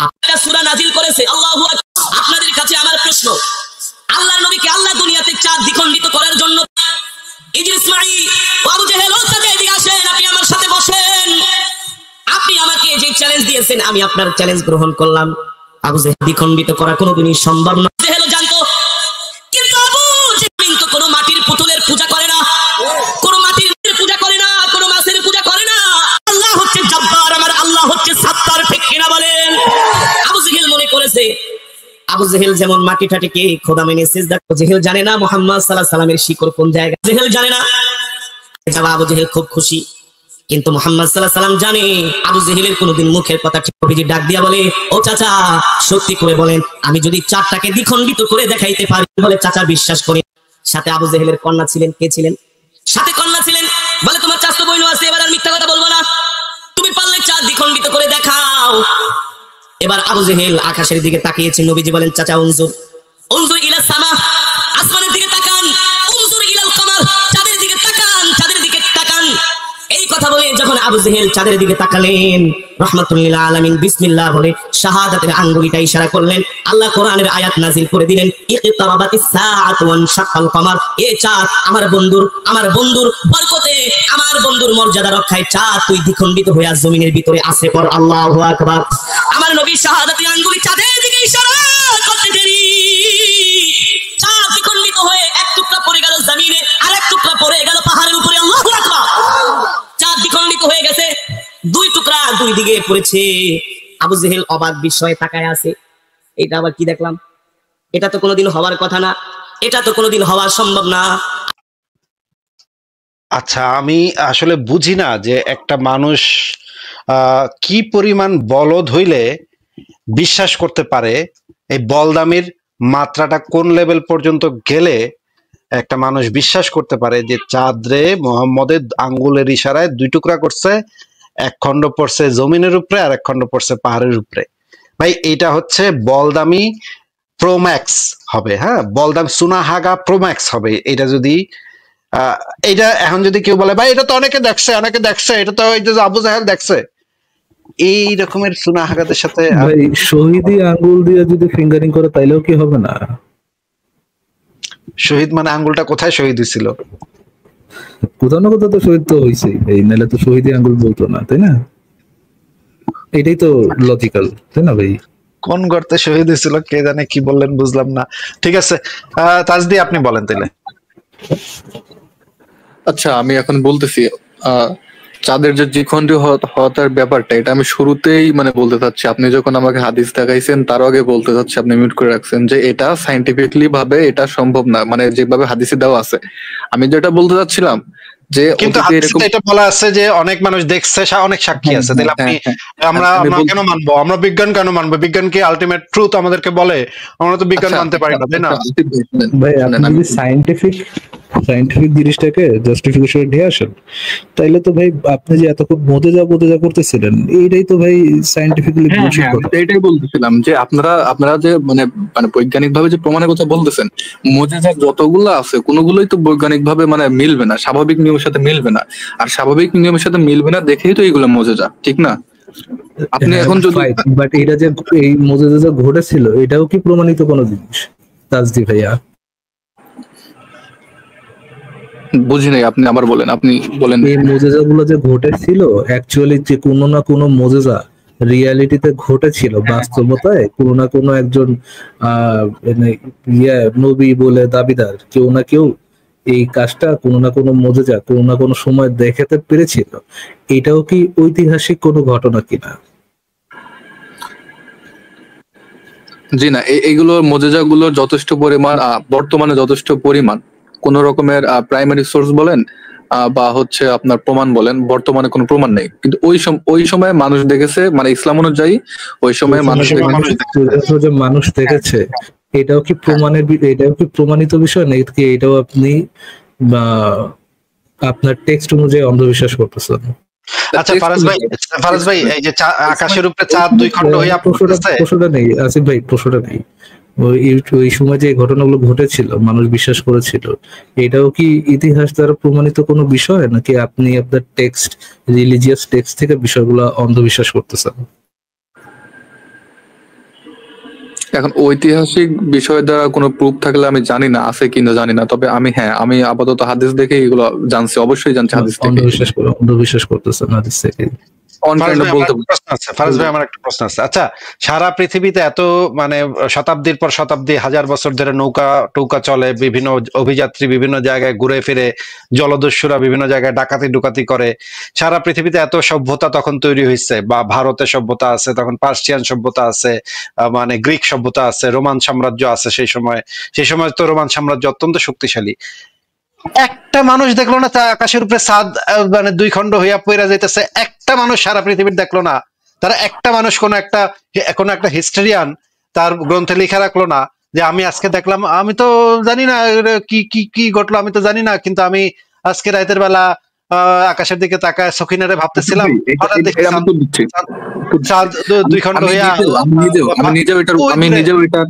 আপনারা সূরা নাজিল করেছে, আল্লাহু আকবার। আপনাদের কাছে আমার প্রশ্ন, আল্লাহর নবীকে আল্লাহ দুনিয়াতে চাঁদ দ্বিখণ্ডিত করার জন্য ইদ্রিস ইসমাঈল ও আবু জেহেল ওস্তাদ এদিকে আসেন, আপনি আমার সাথে বসেন। আপনি আমাকে যে চ্যালেঞ্জ দিয়েছেন আমি আপনার চ্যালেঞ্জ গ্রহণ করলাম। আবু জেহেল দ্বিখণ্ডিত করা কোনোদিনই সম্ভব নয়। জেহেল জানতো, কিন্তু আবু জেহেল তো কোনো মাটির পুতুলের পূজা করে না, কোনো মাটির পূজা করে না, কোনো মাছের পূজা করে না। আল্লাহ হচ্ছে জব্বার, আমার আল্লাহ হচ্ছে সাত্তার, ঠিক কিনা বলেন? আবু জেহেল মনে করেছে আবু জেহেল যেমন মাটি টাটিকে খোদা মেনে সিজদা করে। জেহেল জানে না মুহাম্মদ সাল্লাল্লাহু আলাইহি সাল্লামের শিকড় কোন জায়গায়, জেহেল জানে না। আবু জেহেল খুব খুশি, কিন্তু মুহাম্মদ সাল্লাল্লাহু আলাইহি সাল্লাম জানে আবু জেহেলের কোনোদিন মুখের কথা ঠিক হবে। ডাক দিয়া বলে, ও চাচা সত্যি করে বলেন, আমি যদি চাঁদটাকে দ্বিখণ্ডিত করে দেখাইতে পারি, বলে চাচা বিশ্বাস করে। সাথে আবু জেহেলের কন্যা ছিলেন, কে ছিলেন? সাথে কন্যা ছিলেন। বলে তোমার চাচতো বোন আছে, এবার আর মিথ্যা কথা বলবো না, তুমি পারলে চাঁদ দ্বিখণ্ডিত করে দেখাও। এবার আবু জেহেল আকাশের দিকে তাকিয়েছে। নবীজি বলেন, চাচা উনজুর ইলা সামা, আসমানের দিকে তাকান। উনজুর ইলাল কমার, চাঁদের দিকে তাকান, চাঁদের দিকে তাকান। এই কথা বলে যখন আবু আবু জেহেল চাঁদের দিকে তাকালেন, রাহমাতুল লিল আলামিন বিসমিল্লাহ বলে শাহাদাতের আঙ্গুলিটা ইশারা করলেন। আল্লাহ কোরআনের আয়াত নাযিল করে দিলেন, ইকতারাবাতিস সাআতু ওয়ানশাক্কাল কমার। এ চাঁদ আমার বন্ধুর বরকতে, আমার বন্ধুর মর্যাদা রক্ষায় চাঁদ তুই দ্বিখণ্ডিত হয়ে জমিনের ভিতরে আসে পর। আল্লাহু আকবার। আমার নবী শাহাদাতের আঙ্গুলি চাঁদের দিকে ইশারা করতে দেরি, চাঁদ দ্বিখণ্ডিত হয়ে এক টুকরা পড়ে গেল জমিনে, আর এক টুকরা পড়ে গেল পাহাড়ের উপরে। আল্লাহু আকবার। চাঁদ দ্বিখণ্ডিত হয়ে গেছে, দুই টুকরা দুই দিকে পড়েছে। আবু জেহেল অবাক বিস্ময়ে তাকায় আছে, এটা আবার কি দেখলাম? এটা তো কোনোদিন হওয়ার কথা না, এটা তো কোনোদিন হওয়া সম্ভব না। আচ্ছা, আমি আসলে বুঝি না যে একটা মানুষ কি পরিমাণ বলদ হইলে বিশ্বাস করতে পারে, এই বলদামির মাত্রাটা কোন লেভেল পর্যন্ত গেলে একটা মানুষ বিশ্বাস করতে পারে যে চাঁদরে মোহাম্মদের আঙ্গুলের ইশারায় দুই টুকরা করছে, এক খণ্ড পড়ছে জমিনের উপরে আর এক খণ্ড পড়ছে পাহাড়ের উপরে। ভাই এটা হচ্ছে বলদামি প্রোম্যাক্স হবে, হ্যাঁ, বলদাম সুনাহাগা প্রোম্যাক্স হবে। এটা যদি এইটা এখন যদি কেউ বলে ভাই এটা তো অনেকে দেখছে, এটা তো এই যে আবু জাহেল দেখছে, এই রকমের সুনাহাগাদের সাথে শহীদি আঙ্গুল দিয়ে যদি ফিঙ্গারিং করে তাইলেও কি হবে না? শহীদ মানে আঙ্গুলটা কোথায় শহীদ হয়েছিল? কোথাও না কোথাও তো শহীদ তো হয়েছে, এই নাহলে তো শহীদি আঙ্গুল বলতো না, তাই না? এটাই তো লজিক্যাল, তাই না ভাই? কোন গর্তে শহীদ হয়েছিল কে জানে, কি বললেন বুঝলাম না। ঠিক আছে, তাজদি আপনি বলেন তাইলে। আচ্ছা, আমি এখন বলতেছি চাঁদের যে দ্বিখণ্ডীয় হওয়ার ব্যাপারটা, এটা আমি শুরুতেই মানে বলতে চাচ্ছি। আপনি যখন আমাকে হাদিস দেখাইছেন তার আগে বলতে চাচ্ছি, আপনি মিউট করে রাখছেন যে এটা সাইন্টিফিকলি ভাবে এটা সম্ভব না, মানে যেভাবে হাদিসে দেওয়া আছে। আমি যেটা বলতে চাচ্ছিলাম যে কিন্তু এটা বলা আছে যে অনেক মানুষ দেখছে, অনেক সাক্ষী আছে। তাহলে আপনি আমরা কেন মানবো? আমরা বিজ্ঞান কেন মানবো? বিজ্ঞান কি আলটিমেট ট্রুথ আমাদেরকে বলে? আমরা তো বিজ্ঞান মানতে পারি না, তাই না? ভাই আপনি যদি সাইন্টিফিক জিনিসটাকে জাস্টিফিকেশন দিয়ে আসেন, তাইলে তো ভাই আপনি যে এতক্ষণ মোদেজা করতেছিলেন, এইটাই তো ভাই সাইন্টিফিক্যালি বুঝিয়ে কথা। এটাই বলতেছিলাম যে আপনারা যে মানে বৈজ্ঞানিক ভাবে যে প্রমাণের কথা বলতেছেন, মোদেজা যতগুলো আছে কোনগুলোই তো বৈজ্ঞানিক ভাবে মানে মিলবে না, স্বাভাবিক নিয়মের সাথে মিলবে না। আর স্বাভাবিক নিয়মের সাথে মিলবে না দেখেই তো এইগুলো মোদেজা, ঠিক না? আপনি এখন যদি বাট এটা যে এই মোদেজা ঘটেছিল, এটাও কি প্রমাণিত কোনো জিনিস তাজদি ভাইয়া? বুঝি নাই, আপনি আবার বলেন, আপনি বলেন। এই মোজেজা গুলো যে ঘটেছিল অ্যাকচুয়ালি যে কোনো না কোনো মোজেজা রিয়ালিটিতে ঘটেছিল, বাস্তবতায় কোনো না কোনো একজন নবী বলে দাবিদার কেউ না কেউ এই কাজটা কোনো না কোনো মোজেজা কোনো না কোনো সময় দেখাতে পেরেছিল। এটাও কি ঐতিহাসিক কোনো ঘটনা কিনা? জি না, এইগুলোর মোজেজা গুলোর যথেষ্ট পরিমাণ বর্তমানে যথেষ্ট পরিমাণ কোন রকমের প্রাইমারি সোর্স বলেন বা হচ্ছে আপনার প্রমাণ বলেন, বর্তমানে কোনো প্রমাণ নেই। কিন্তু ওই সময় মানুষ দেখেছে, মানে ইসলাম অনুযায়ী ওই সময় মানুষ দেখেছে। এটাও কি প্রমাণিত বিষয় নাকি? এটাও আপনি আপনার টেক্সট অনুযায়ী অন্ধবিশ্বাস করতেছেন? আচ্ছা ফারাজ ভাই এই যে আকাশের উপরে চাঁদ দুই খণ্ড হয়ে প্রশ্নটা নেই আসিফ ভাই, প্রশ্নটা নেই। ওই সময় যে ঘটনাগুলো ঘটেছিল মানুষ বিশ্বাস করেছিল, এটাও কি ইতিহাস দ্বারা প্রমাণিত কোনো বিষয় নাকি আপনি আপনার টেক্সট, রিলিজিয়াস টেক্সট থেকে বিষয়গুলো অন্ধবিশ্বাস করতেছেন? এখন ঐতিহাসিক বিষয় দ্বারা কোনো প্রুফ থাকলে আমি জানি না, আছে কিনা জানি না, তবে আমি আপাতত হাদিস দেখে এগুলো জানছি, অবশ্যই জানছি হাদিস থেকে। অন্ধবিশ্বাস করতেছেন হাদিস থেকে? ফারাজ ভাই আমার একটা প্রশ্ন আছে। আচ্ছা, সারা পৃথিবীতে এত মানে শতাব্দীর পর শতাব্দী, হাজার বছর ধরে নৌকা চলে, বিভিন্ন অভিযাত্রী বিভিন্ন জায়গায় ঘুরে ফিরে, জলদস্যুরা বিভিন্ন জায়গায় ডাকাতি করে। সারা পৃথিবীতে এত সভ্যতা তখন তৈরি হয়েছে, বা ভারতের সভ্যতা আছে, তখন পার্সিয়ান সভ্যতা আছে, মানে গ্রিক সভ্যতা আছে, রোমান সাম্রাজ্য আছে। সেই সময় তো রোমান সাম্রাজ্য অত্যন্ত শক্তিশালী। একটা মানুষ দেখলো না আকাশের উপরে চাঁদ মানে দুই খণ্ড হইয়া পইরা যাইতেছে? একটা মানুষ সারা পৃথিবীর দেখলো না? তারা একটা মানুষ কোন একটা হিস্টোরিয়ান তার গ্রন্থে লিখে রাখলো না যে আমি আজকে দেখলাম, আমি তো জানি না কি ঘটলো, আমি তো জানি না, কিন্তু আমি আজকে রাতের বেলা আকাশের দিকে তাকায় সখিনারে ভাবতেছিলাম, হঠাৎ দেখি চাঁদ দুই খণ্ড হইয়া। আমি নিজেও এটা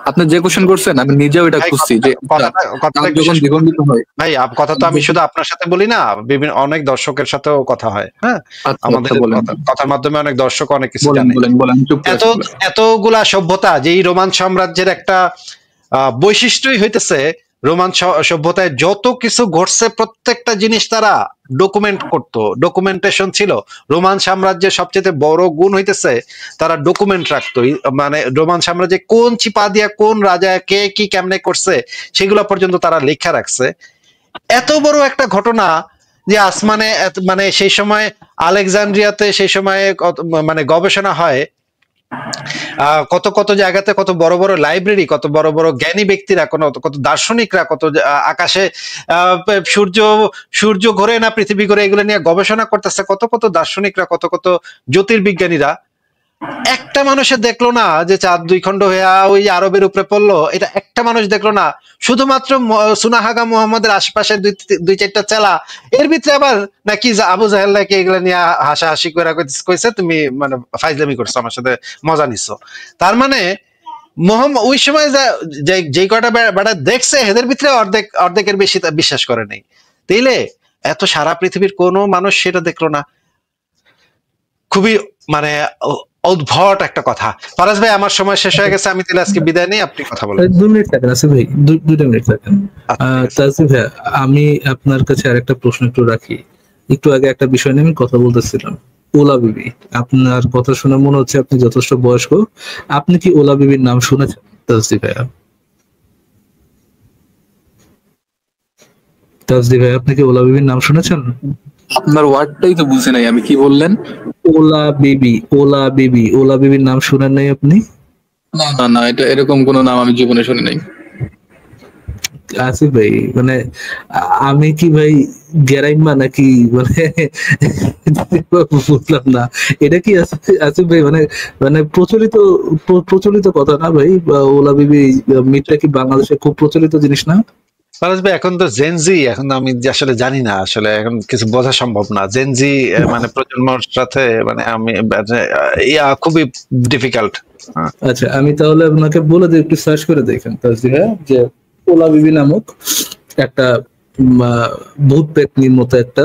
আপনি যে কোশ্চেন করছেন আমি নিজেও এটা খুঁজছি যে যখন দ্বিখণ্ডিত হয়। ভাই কথা তো আমি শুধু আপনার সাথে বলি না, বিভিন্ন অনেক দর্শকের সাথেও কথা হয়। হ্যাঁ, আমাদের কথার মাধ্যমে অনেক দর্শক অনেক কিছু জানে। এতগুলা সভ্যতা, যেই রোমান সাম্রাজ্যের একটা বৈশিষ্ট্যই হইতেছে রোমান সভ্যতায় যত কিছু ঘটছে প্রত্যেকটা জিনিস তারা ডকুমেন্ট করতো, ডকুমেন্টেশন ছিল। রোমান সাম্রাজ্যের সবচেয়ে বড় গুণ হইতেছে তারা ডকুমেন্ট রাখতো। মানে রোমান সাম্রাজ্যে কোন চিপা দিয়া কোন রাজা কে কি কেমনে করছে সেগুলো পর্যন্ত তারা লেখা রাখছে। এত বড় একটা ঘটনা যে আসমানে, মানে সেই সময় আলেকজান্দ্রিয়াতে সেই সময় মানে গবেষণা হয়, কত কত জায়গাতে কত বড় বড় লাইব্রেরি, কত বড় বড় জ্ঞানী ব্যক্তিরা, কত দার্শনিকরা, কত আকাশে সূর্য ঘোরে না পৃথিবী ঘোরে এগুলো নিয়ে গবেষণা করতেছে, কত কত দার্শনিকরা, কত কত জ্যোতির্বিজ্ঞানীরা। একটা মানুষের দেখলো না যে চাঁদ 2 খণ্ড হয়ে ওই আরবের উপরে পড়লো, এটা একটা মানুষ দেখলো না। শুধুমাত্র সুনাহাগা মুহাম্মদের আশেপাশে 2-4টা চেলা, এর ভিতরে আবার নাকি আবু জাহেল নাকি এগুলো নিয়ে হাসাহাসি করে কইছে তুমি মানে ফাইজলামি করছো, আমার সাথে মজা নিছো। তার মানে মোহাম্মদ ওই সময় যে কয়টা বেটা দেখছে এদের ভিতরে অর্ধেকের বেশি বিশ্বাস করে নাই। তাইলে এত সারা পৃথিবীর কোনো মানুষ সেটা দেখলো না। খুবই মানে উদ্ভট একটা কথা। ফারাজ ভাই আমার সময় শেষ হয়ে গেছে, আমি তাহলে আজকে বিদায় নেই, আপনি কথা বলেন। 2 মিনিট থাকেন আসিফ ভাই, 2 মিনিট থাকেন। তাসিফ ভাই, আমি আপনার কাছে আরেকটা প্রশ্ন একটু রাখি। একটু আগে একটা বিষয় নিয়ে আমি কথা বলতেছিলাম, ওলা বিবি। আপনার কথা শুনে মনে হচ্ছে আপনি যথেষ্ট বয়স্ক। আপনি কি ওলা বিবির নাম শুনেছেন তাসিফ ভাইয়া? তাসিফ ভাই, আপনি কি ওলা বিবির নাম শুনেছেন? আপনার ওয়ার্ডটাই তো বুঝি নাই, আমি কি বললেন? ওলা বিবি, ওলা বিবি, ওলা বিবির নাম শুনেন নাই আপনি? না না না, এটা এরকম কোনো নাম আমি জীবনে শুনি নাই। আসিফ ভাই, মানে আমি কি ভাই গেরাইমা নাকি, মানে বুঝলাম না এটা কি আসিফ ভাই, মানে প্রচলিত কথা না ভাই? ওলা বিবি মিটটা কি বাংলাদেশে খুব প্রচলিত জিনিস না? ফারাজ ভাই, এখন তো জেনজি, এখন আমি আসলে জানি না, আসলে এখন কিছু বোঝা সম্ভব না। জেনজি মানে প্রজন্মের সাথে মানে আমি খুবই ডিফিকাল্ট। আচ্ছা, আমি তাহলে আপনাকে বলে দিই, একটু সার্চ করে দেখেন তাসদিহা, যে ওলা বিবি নামক একটা ভূত পেতনির মতো একটা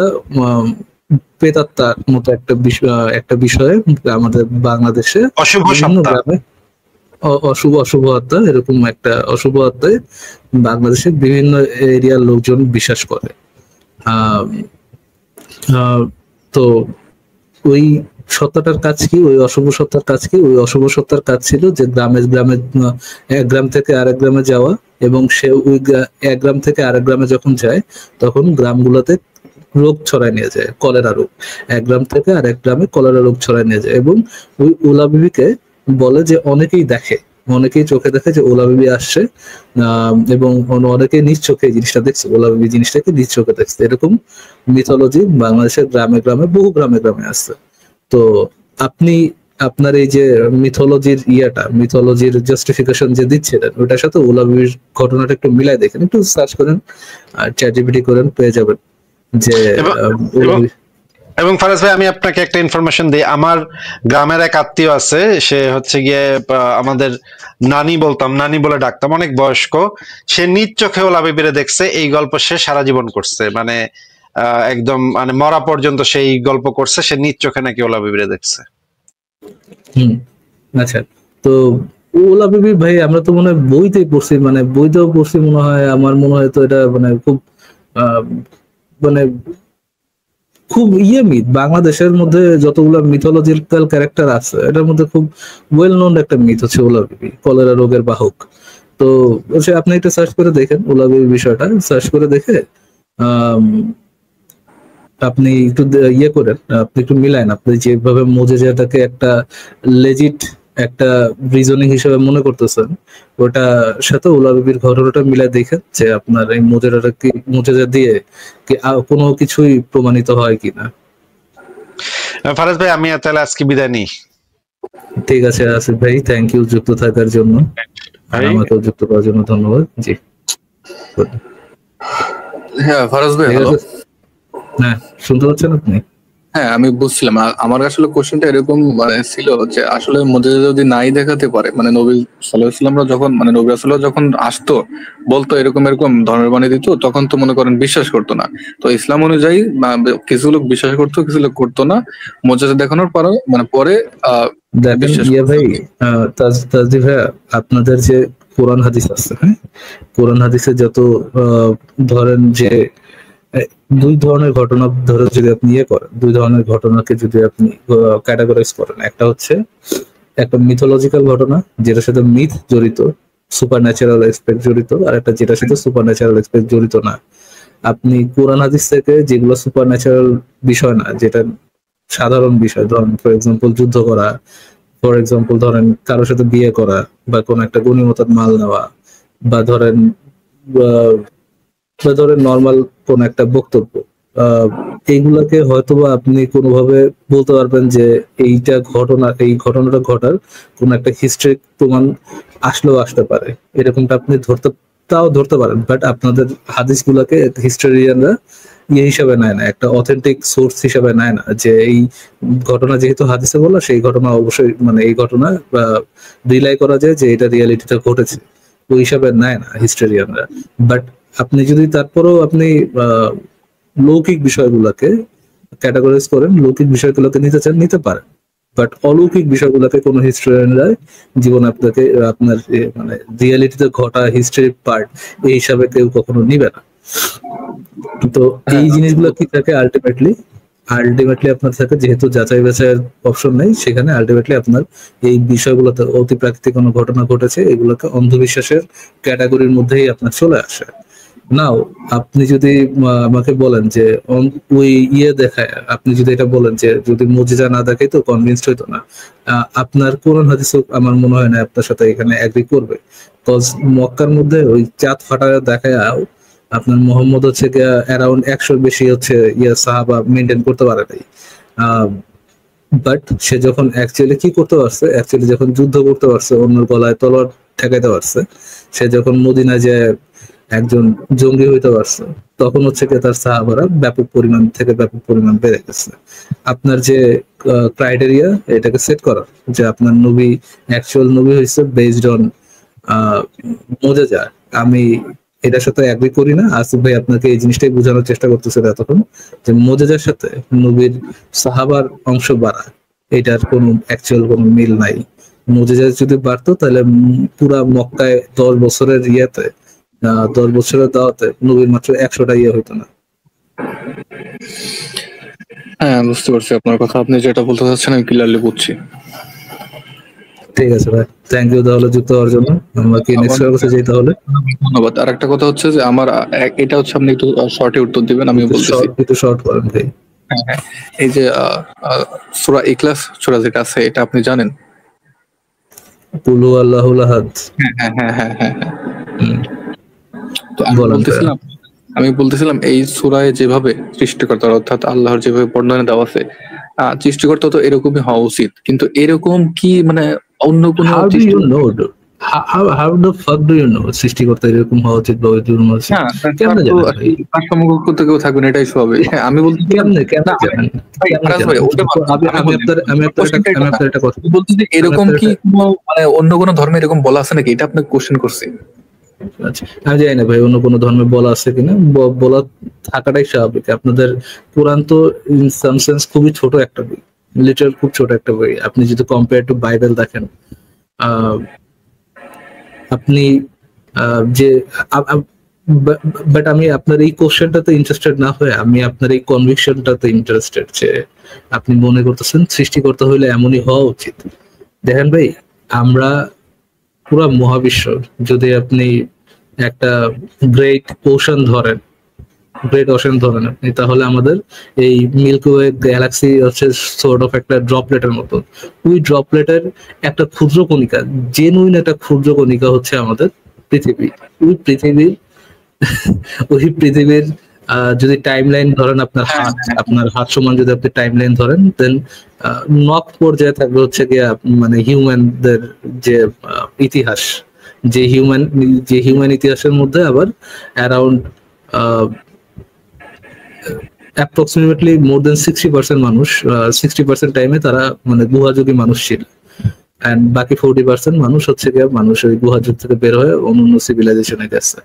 প্রেতাত্মার মতো একটা বিষয় আমাদের বাংলাদেশে অশুভ আত্মা, এরকম একটা অশুভ আত্মায় বাংলাদেশের বিভিন্ন এরিয়ার লোকজন বিশ্বাস করে। তো ওই সত্তাটার কাজ কি, ওই অশুভ সত্তার কাজ কি? ওই অশুভ সত্তার কাজ ছিল যে গ্রামে এক গ্রাম থেকে আরেক গ্রামে যাওয়া, এবং সে ওই এক গ্রাম থেকে আরেক গ্রামে যখন যায় তখন গ্রামগুলোতে রোগ ছড়ায় নিয়ে যায়, কলেরা রোগ। এক গ্রাম থেকে আরেক গ্রামে কলেরা রোগ ছড়ায় নিয়ে যায়, এবং ওই ওলা বিবিকে বলে যে অনেকেই চোখে দেখে যে ওলা বিবি আসছে, এবং অনেকে নিজ চোখে জিনিসটা দেখছে, ওলা বিবি জিনিসটাকে নিজ চোখে দেখছে। এরকম মিথোলজি বাংলাদেশের গ্রামে গ্রামে, বহু গ্রামে গ্রামে আসছে। তো আপনি আপনার এই যে মিথোলজির জাস্টিফিকেশন যে দিচ্ছিলেন, ওটার সাথে ওলা বিবির ঘটনাটা একটু মিলাই দেখেন, একটু সার্চ করেন আর চ্যাটজিপিটি করেন, পেয়ে যাবেন যে। এবং ফারাজ ভাই, আমি আপনাকে একটা ইনফরমেশন দিই। আমার গ্রামের এক আত্মীয় আছে, সে হচ্ছে গিয়ে আমাদের নানি বলে ডাকতাম, অনেক বয়স্ক। সে নিজ চোখে ওলা বিবিরে দেখছে। এই গল্প সে সারা জীবন করছে, মানে একদম মানে মরা পর্যন্ত সেই গল্প করছে। সে নিজ চোখে নাকি ওলা বিবিরে দেখছে। আচ্ছা, তো ওলা বিবি ভাই আমরা তো মনে হয় বইতেও পড়ছি মনে হয়। আমার মনে হয় তো এটা মানে খুব মিথ। বাংলাদেশের মধ্যে যতগুলো মিথোলজিক্যাল ক্যারেক্টার আছে, এটার মধ্যে খুব ওয়েল নোন একটা মিথ হচ্ছে ওলা বিবি, কলেরা রোগের বাহক। তো আপনি একটা সার্চ করে দেখেন ওলা বিবি বিষয়টা, সার্চ করে দেখে আপনি একটু করেন, আপনি একটু মিলায়েন। আপনি যেভাবে মোজেজাটাকে একটা লেজিট একটা রিজনিং হিসেবে মনে করতেছেন, ওটা সাথে ওলা বিবির ঘটনাটা মিলাই দেখেন যে আপনার এই মোজেজা দিয়ে কি কোনো কিছুই প্রমাণিত হয় কিনা। ফারাজ ভাই, আমি তাহলে আজকে বিদায় নিই। ঠিক আছে আসিফ ভাই, থ্যাংক ইউ যুক্ত থাকার জন্য, আমাকেও যুক্ত করার জন্য ধন্যবাদ। জি হ্যাঁ ফারাজ ভাই, হ্যাঁ শুনতে পাচ্ছেন আপনি? হ্যাঁ আমি বুঝছিলাম। আমার আসলে কোশ্চেনটা এরকম মানে ছিল যে আসলে মুজিজা যদি নাই দেখাতে পারে, মানে নবী সাল্লাল্লাহু আলাইহি ওয়াসাল্লামরা যখন মানে নবী রাসূলরা যখন আসতো বলতো এরকম এরকম ধর্মের বাণী দিত, তখন তো মনে করেন বিশ্বাস করতো না। তো ইসলাম অনুযায়ী কিছু লোক বিশ্বাস করতো, কিছু লোক করতো না। মুজিজা দেখানোর পরে মানে পরে দেখেন বিশ্বাস ভাই, তাজদি ভাইয়া, আপনাদের যে কোরআন হাদিস আছে, হ্যাঁ, কোরআন হাদিসে যত ধরেন যে দুই ধরনের ঘটনা ধরে যদি আপনি করেন, দুই ধরনের ঘটনাকে যদি আপনি ক্যাটাগরাইজ করেন, একটা হচ্ছে একটা মিথোলজিক্যাল ঘটনা যেটার সাথে মিথ জড়িত, সুপার ন্যাচারাল এক্সপেক্ট জড়িত, আর একটা যেটার সাথে সুপার ন্যাচারাল এক্সপেক্ট জড়িত না। আপনি কোরআন হাদিস থেকে যেগুলো সুপার ন্যাচারাল বিষয় না, যেটা সাধারণ বিষয়, ধরেন ফর এক্সাম্পল যুদ্ধ করা, ফর এক্সাম্পল ধরেন কারোর সাথে বিয়ে করা, বা কোন একটা গনিমতের মাল নেওয়া, বা ধরেন নর্মাল কোন একটা বক্তব্য, এইগুলাকে হয়তোবা আপনি কোনোভাবে বলতে পারবেন যে এইটা ঘটনা, এই ঘটনাটা ঘটার কোন একটা হিস্ট্রিক প্রমাণ আসলেও আসতে পারে, এরকমটা আপনি ধরতে পারেন। বাট আপনাদের হাদিস গুলাকে হিস্টোরিয়ানরা হিসাবে নেয় না, একটা অথেন্টিক সোর্স হিসাবে নেয় না, যে এই ঘটনা যেহেতু হাদিসে বলা, সেই ঘটনা অবশ্যই মানে এই ঘটনা রিলাই করা যায় যে এটা রিয়ালিটিতে ঘটেছে, ওই হিসাবে নেয় না হিস্টোরিয়ানরা। বাট আপনি যদি তারপরেও আপনি লৌকিক বিষয়গুলোকে ক্যাটাগরাইজ করেন, লৌকিক বিষয়গুলোকে নিতে চান, নিতে পারেন। বাট অলৌকিক বিষয়গুলোকে কোনো হিস্টোরিয়ানরা জীবন আপনাকে আপনার মানে রিয়ালিটিতে ঘটা হিস্ট্রি পার্ট এই হিসাবে কেউ কখনো নিবে না। তো এই জিনিসগুলো কি থাকে, আলটিমেটলি আপনার থাকে, যেহেতু যাচাই বাছাইয়ের অপশন নেই সেখানে, আলটিমেটলি আপনার এই বিষয়গুলোতে অতি প্রাকৃতিক কোনো ঘটনা ঘটেছে, এগুলোকে অন্ধবিশ্বাসের ক্যাটাগরির মধ্যেই আপনার চলে আসে। নাও আপনি যদি আমাকে বলেন যে ওই দেখায়, আপনি যদি এটা বলেন যে যদি মুজিজা না দেখাই তো কনভিন্সড হইতো না, আপনার কোরআন হাদিস আমার মনে হয় না আপনার সাথে এখানে এগ্রি করবে। কজ মক্কার মধ্যে ওই চাঁদ ফাটা দেখায় আপনার মোহাম্মদ হচ্ছে অ্যারাউন্ড 100 বেশি হচ্ছে সাহাবা মেনটেন করতে পারে নাই। বাট সে যখন অ্যাকচুয়ালি কি করতে পারছে, অ্যাকচুয়ালি যখন যুদ্ধ করতে পারছে, অন্যের গলায় তলোয়ার ঠেকাইতে পারছে, সে যখন মদিনায় যে একজন জঙ্গি হইতে পারছে, তখন হচ্ছে কি তার সাহাবারা ব্যাপক পরিমাণ বেড়ে গেছে। আপনার যে ক্রাইটেরিয়া এটাকে সেট করা যে আপনার নবী অ্যাকচুয়াল নবী হয়েছে বেসড অন মুজিজা, আমি এটার সাথে এগ্রি করি না। আসিফ ভাই আপনাকে এই জিনিসটাই বোঝানোর চেষ্টা করতেছে এতক্ষণ যে মুজিজার সাথে নবীর সাহাবার অংশ বাড়া, এটার কোনো অ্যাকচুয়াল কোনো মিল নাই। মুজিজা যদি বাড়তো তাহলে পুরা মক্কায় 10 বছরের 10 বছরের দাওয়াতে নবীর মাত্র 100টা হইতো না। হ্যাঁ বুঝতে পারছি আপনার কথা, আপনি যেটা বলতে চাচ্ছেন আমি ক্লিয়ারলি বুঝছি। ঠিক আছে ভাই, থ্যাংক ইউ তাহলে যুক্ত হওয়ার জন্য। আমরা কি নেক্সট ক্লাসে যাই তাহলে? ধন্যবাদ। আর একটা কথা হচ্ছে যে আমার এটা হচ্ছে আপনি একটু শর্টে উত্তর দিবেন, আমি বলতেছি একটু শর্ট করেন ভাই। হ্যাঁ, এই যে সূরা ইখলাস সূরা যেটা আছে এটা আপনি জানেন? কুল হুয়াল্লাহুল আহাদ। হ্যাঁ। তো আমি বলতেছিলাম এই সূরায় যেভাবে সৃষ্টিকর্তা অর্থাৎ আল্লাহর যেভাবে বর্ণনা দেওয়া আছে, সৃষ্টিকর্তা তো এরকমই হওয়া উচিত, কিন্তু এরকম কি মানে অন্য কোনো how the fuck do you know সৃষ্টিকর্তা এরকম হওয়া উচিত বা এরকম হওয়া উচিত? কেমনে জানেন ভাই? তার সমকক্ষ তো কেউ থাকবে না, এটাই স্বাভাবিক। হ্যাঁ আমি বলতে কেমনে জানেন? আমি আপনার একটা কথা বলছি যে এরকম কি কোনো মানে অন্য কোনো ধর্মে এরকম বলা আছে নাকি, এটা আপনাকে কোশ্চেন করছি। আচ্ছা আমি জানি না ভাই অন্য কোনো ধর্মে বলা আছে কিনা, বলা থাকাটাই স্বাভাবিক। আপনাদের কোরআন তো ইন সাম সেন্স খুবই ছোট একটা বই, লিটারাল খুব ছোট একটা বই। আপনি যদি কম্পেয়ার টু বাইবেল দেখেন, আপনি যে বাট আমি আপনার এই কোশ্চেনটাতে ইন্টারেস্টেড না হয়ে আমি আপনার এই কনভিকশনটাতে ইন্টারেস্টেড, যে আপনি মনে করতেছেন সৃষ্টিকর্তা হইলে এমনই হওয়া উচিত। দেখেন ভাই, আমরা পুরা মহাবিশ্ব যদি আপনি একটা গ্রেট ওশান ধরেন আপনি, তাহলে আমাদের এই মিল্কি ওয়ে গ্যালাক্সি হচ্ছে সর্ট অফ একটা ড্রপলেটের মতো। ওই ড্রপলেটের একটা ক্ষুদ্র কণিকা, জেনুইন একটা ক্ষুদ্র কণিকা হচ্ছে আমাদের পৃথিবী। ওই পৃথিবীর যদি টাইম লাইন ধরেন, আপনার হাত সমান যদি আপনি টাইম লাইন ধরেন, দেন নক পর্যায়ে থাকবে হচ্ছে গিয়ে মানে হিউম্যানদের যে ইতিহাস, যে হিউম্যান ইতিহাসের মধ্যে আবার অ্যারাউন্ড অ্যাপ্রক্সিমেটলি মোর দেন 60% মানুষ 60% টাইমে তারা মানে গুহাযোগী মানুষ ছিল, এন্ড বাকি 40% মানুষ হচ্ছে গিয়ে মানুষ ওই গুহাযুগ থেকে বের হয়ে অন্য সিভিলাইজেশনে গেছে।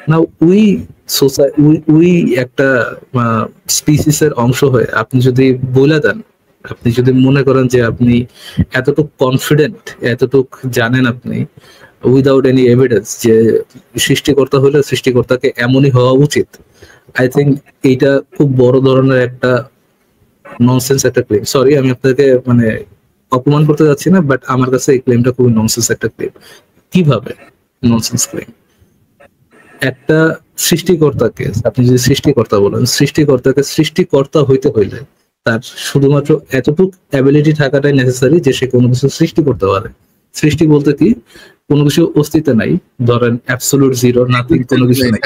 নাও উই একটা স্পিসিসের অংশ হয়ে আপনি যদি বলে দেন, আপনি যদি মনে করেন যে আপনি এতটুক কনফিডেন্ট, এতটুক জানেন আপনি উইদাউট এনি এভিডেন্স যে সৃষ্টিকর্তা হলে সৃষ্টিকর্তাকে এমনই হওয়া উচিত, আই থিঙ্ক এইটা খুব বড় ধরনের একটা ননসেন্স একটা ক্লেম। সরি আমি আপনাকে মানে অপমান করতে যাচ্ছি না, বাট আমার কাছে এই ক্লেমটা খুবই ননসেন্স একটা ক্লেম। কিভাবে ননসেন্স ক্লেম? একটা সৃষ্টিকর্তাকে আপনি যদি সৃষ্টিকর্তা বলেন, সৃষ্টিকর্তাকে সৃষ্টিকর্তা হইতে হইলে তার শুধুমাত্র এতটুকু অ্যাবিলিটি থাকাটাই নেসেসারি যে সে কোনো কিছু সৃষ্টি করতে পারে। সৃষ্টি বলতে কি, কোনো কিছু অস্তিত্ব নাই, ধরেন অ্যাবসলিউট জিরো, নাথিং, কোনো কিছু নাই,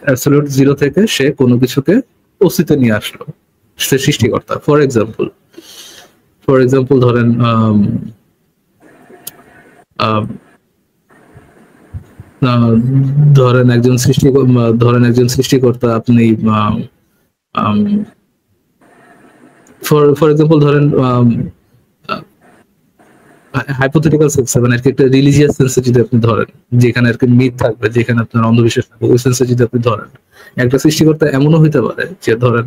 অ্যাবসলিউট জিরো থেকে সে কোনো কিছুকে অস্তিত্বে নিয়ে আসলো, সে সৃষ্টিকর্তা। ফর এক্সাম্পল ধরেন ধরেন একজন সৃষ্টিকর্তা আপনি ফর এক্সাম্পল ধরেন হাইপোথেটিক্যাল সেন্সে মানে একটা রিলিজিয়াস সেন্সে যদি আপনি ধরেন, যেখানে আর কি মিথ থাকবে, যেখানে আপনার অন্ধবিশ্বাস থাকবে, ওই সেন্সে যদি আপনি ধরেন, একটা সৃষ্টিকর্তা এমনও হইতে পারে যে ধরেন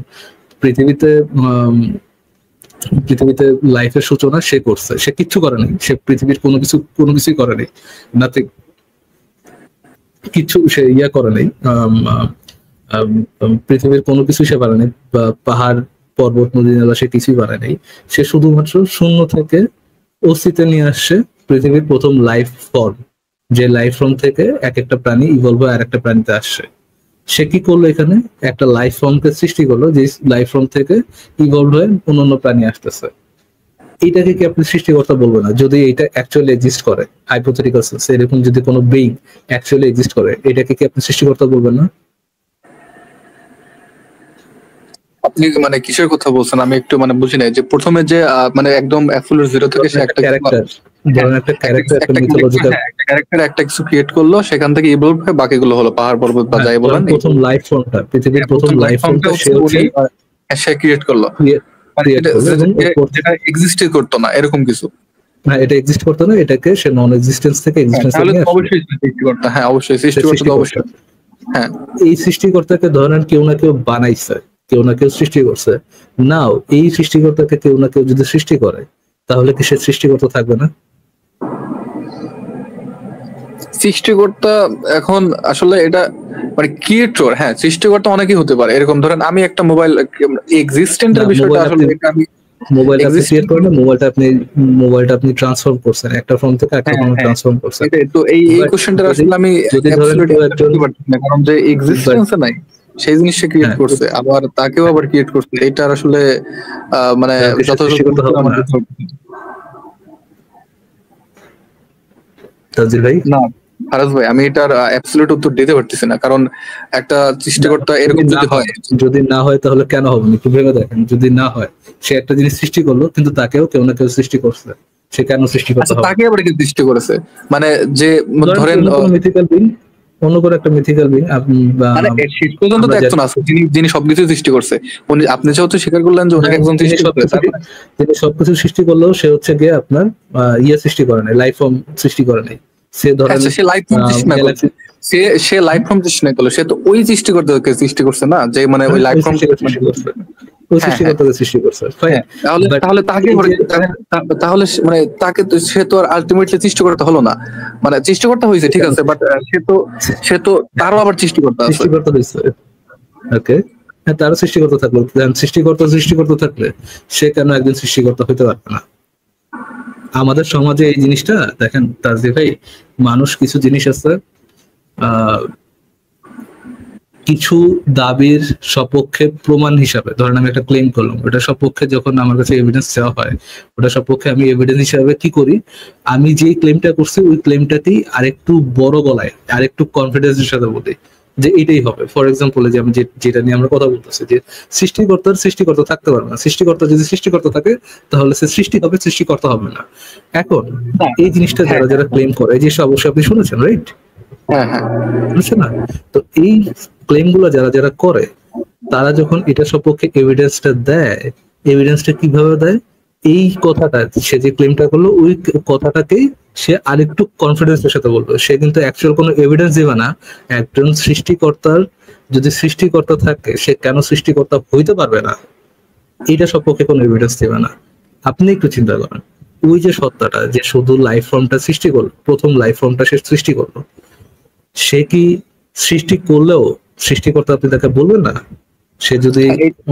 পৃথিবীতে লাইফের সূচনা সে করছে, সে কিচ্ছু করে নাই, সে পৃথিবীর কোনো কিছুই করে নাই, নাথিং, কিচ্ছু সে করে নাই, পৃথিবীর কোনো কিছু সে পারে নাই, পাহাড় পর্বত নদী নালা সে কিছুই পারে নাই, সে শুধুমাত্র শূন্য থেকে অস্তিত্বে নিয়ে আসছে পৃথিবীর প্রথম লাইফ ফর্ম, যে লাইফ ফর্ম থেকে এক একটা প্রাণী ইভলভ হয়ে আর একটা প্রাণীতে আসছে। সে কি করলো, এখানে একটা লাইফ ফর্মকে সৃষ্টি করলো, যে লাইফ ফর্ম থেকে ইভলভ হয়ে অন্যান্য প্রাণী আসতেছে। এইটাকে কি আপনি সৃষ্টিকর্তা বলবেন না? যদি এটা অ্যাকচুয়ালি এক্সিস্ট করে, হাইপোথেটিক্যাল সেন্স, এরকম যদি কোনো বিং অ্যাকচুয়ালি এক্সিস্ট করে, এটাকে কি আপনি সৃষ্টিকর্তা বলবেন না? আপনি মানে কিসের কথা বলছেন আমি একটু মানে বুঝি নাই, যে প্রথমে যে মানে একদম অ্যাবসলিউট জিরো থেকে সে একটা ক্যারেক্টার, ধরেন একটা ক্যারেক্টার, একটা মিথোলজিক্যাল ক্যারেক্টার একটা কিছু ক্রিয়েট করলো, সেখান থেকে ইভলভ হয়ে বাকিগুলো হলো পাহাড় পর্বত বা যাই বলেন, প্রথম লাইফ ফর্মটা, পৃথিবীর প্রথম লাইফ ফর্মটা সে ক্রিয়েট করলো, যেটা এক্সিস্টই করতো না এরকম কিছু। না, এটা এক্সিস্ট করতো না, এটাকে সে নন এক্সিস্টেন্স থেকে এক্সিস্টেন্সে নিয়ে আসে। অবশ্যই সৃষ্টিকর্তা, হ্যাঁ অবশ্যই সৃষ্টিকর্তা, অবশ্যই। হ্যাঁ, এই সৃষ্টিকর্তাকে ধরেন কেউ না কেউ বানাইছে, কেউ না কেউ সৃষ্টি করছে। নাও এই সৃষ্টিকর্তাকে কেউ না কেউ যদি সৃষ্টি করে, তাহলে কি সে সৃষ্টিকর্তা থাকবে না? সৃষ্টিকর্তা এখন আসলে এটা মানে ক্রিয়েটর, হ্যাঁ সৃষ্টিকর্তা অনেকেই হতে পারে। এরকম ধরেন আমি একটা মোবাইল এক্সিস্টেন্টের বিষয়টা আসলে আমি মোবাইলটা আপনি ক্রিয়েট করেন, মোবাইলটা আপনি ট্রান্সফর্ম করছেন, একটা ফর্ম থেকে একটা ফর্মে ট্রান্সফর্ম করছেন। তো এই কোশ্চেনটা আসলে আমি কারণ যে এক্সিস্টেন্স নাই সেই জিনিসটা ক্রিয়েট করছে, আবার তাকেও আবার ক্রিয়েট করছে, এটার আসলে মানে যথাযথ ভাই না ফারাজ ভাই, আমি এটার অ্যাবসলিউট উত্তর দিতে পারতেছি না, কারণ একটা সৃষ্টিকর্তা এরকম যদি না হয় তাহলে কেন হবে না? একটু ভেবে দেখেন, যদি না হয়, সে একটা জিনিস সৃষ্টি করলো কিন্তু তাকেও কেউ না কেউ সৃষ্টি করছে, সে কেন সৃষ্টিকর্তা হবে? তাকে আবার কেউ সৃষ্টি করেছে, মানে যে ধরেন মিথিক্যাল বিং, অন্য করে একটা মিথিক্যাল বিং, মানে শেষ পর্যন্ত তো একজন আছে যিনি সবকিছু সৃষ্টি করছে। আপনি যেহেতু স্বীকার করলেন যে ওনাকে একজন সৃষ্টি করছে, তিনি সবকিছু সৃষ্টি করলেও সে হচ্ছে গিয়ে আপনার সৃষ্টি করে নাই, লাইফ ফর্ম সৃষ্টি করে নাই। সে ধরেন সে লাইফ ফর্ম সৃষ্টি না করছে, সে লাইফ ফর্ম সৃষ্টি না করলো, সে তো ওই সৃষ্টিকর্তাকে সৃষ্টি করছে না, যে মানে ওই লাইফ ফর্ম সৃষ্টি করছে। তাহলে তাকে তাহলে মানে তাকে তো সে তো আর আলটিমেটলি সৃষ্টিকর্তা হলো না, মানে সৃষ্টিকর্তা হয়েছে ঠিক আছে, বাট সে তো তারও আবার সৃষ্টিকর্তা হয়েছে। ওকে, হ্যাঁ, তারও সৃষ্টিকর্তা থাকলো, সৃষ্টিকর্তা থাকলে সে কেন একজন সৃষ্টিকর্তা হইতে পারবে না? আমাদের সমাজে এই জিনিসটা দেখেন তাজদি ভাই, মানুষ কিছু জিনিস আছে কিছু দাবির সপক্ষে প্রমাণ হিসাবে, ধরেন আমি একটা ক্লেম করলাম, ওটা সপক্ষে যখন আমার কাছে এভিডেন্স চাওয়া হয়, ওটা সপক্ষে আমি এভিডেন্স হিসাবে কি করি, আমি যে ক্লেমটা করছি ওই ক্লেমটাকেই আরেকটু বড় গলায়, আরেকটু কনফিডেন্সের সাথে বলি যে এটাই হবে। ফর এক্সাম্পল, যে আমি যেটা নিয়ে আমরা কথা বলতেছি, যে সৃষ্টিকর্তা থাকতে পারবে না, সৃষ্টিকর্তা যদি সৃষ্টিকর্তা থাকে তাহলে সে সৃষ্টি হবে, সৃষ্টিকর্তা হবে না। এখন এই জিনিসটা যারা ক্লেম করে, এই জিনিসটা অবশ্যই আপনি শুনেছেন, রাইট? হ্যাঁ, বুঝছেন না? তো এই ক্লেম গুলো যারা করে তারা যখন এটা সপক্ষে এভিডেন্সটা দেয়, এভিডেন্সটা কিভাবে দেয়, এই কথাটা সে যে ক্লেমটা করলো ওই কথাটাকেই সে আরেকটু কনফিডেন্সের সাথে বলবে। সে কিন্তু অ্যাকচুয়াল কোনো এভিডেন্স দিবে না। একজন সৃষ্টিকর্তার যদি সৃষ্টিকর্তা থাকে, সে কেন সৃষ্টিকর্তা হইতে পারবে না, এইটা সপক্ষে কোনো এভিডেন্স দিবে না। আপনি একটু চিন্তা করেন, ওই যে সত্তাটা যে শুধু লাইফ ফর্মটা সৃষ্টি করলো, প্রথম লাইফ ফর্মটা সে সৃষ্টি করলো, সে কি সৃষ্টি করলেও সৃষ্টিকর্তা আপনি তাকে বলবেন না? সে যদি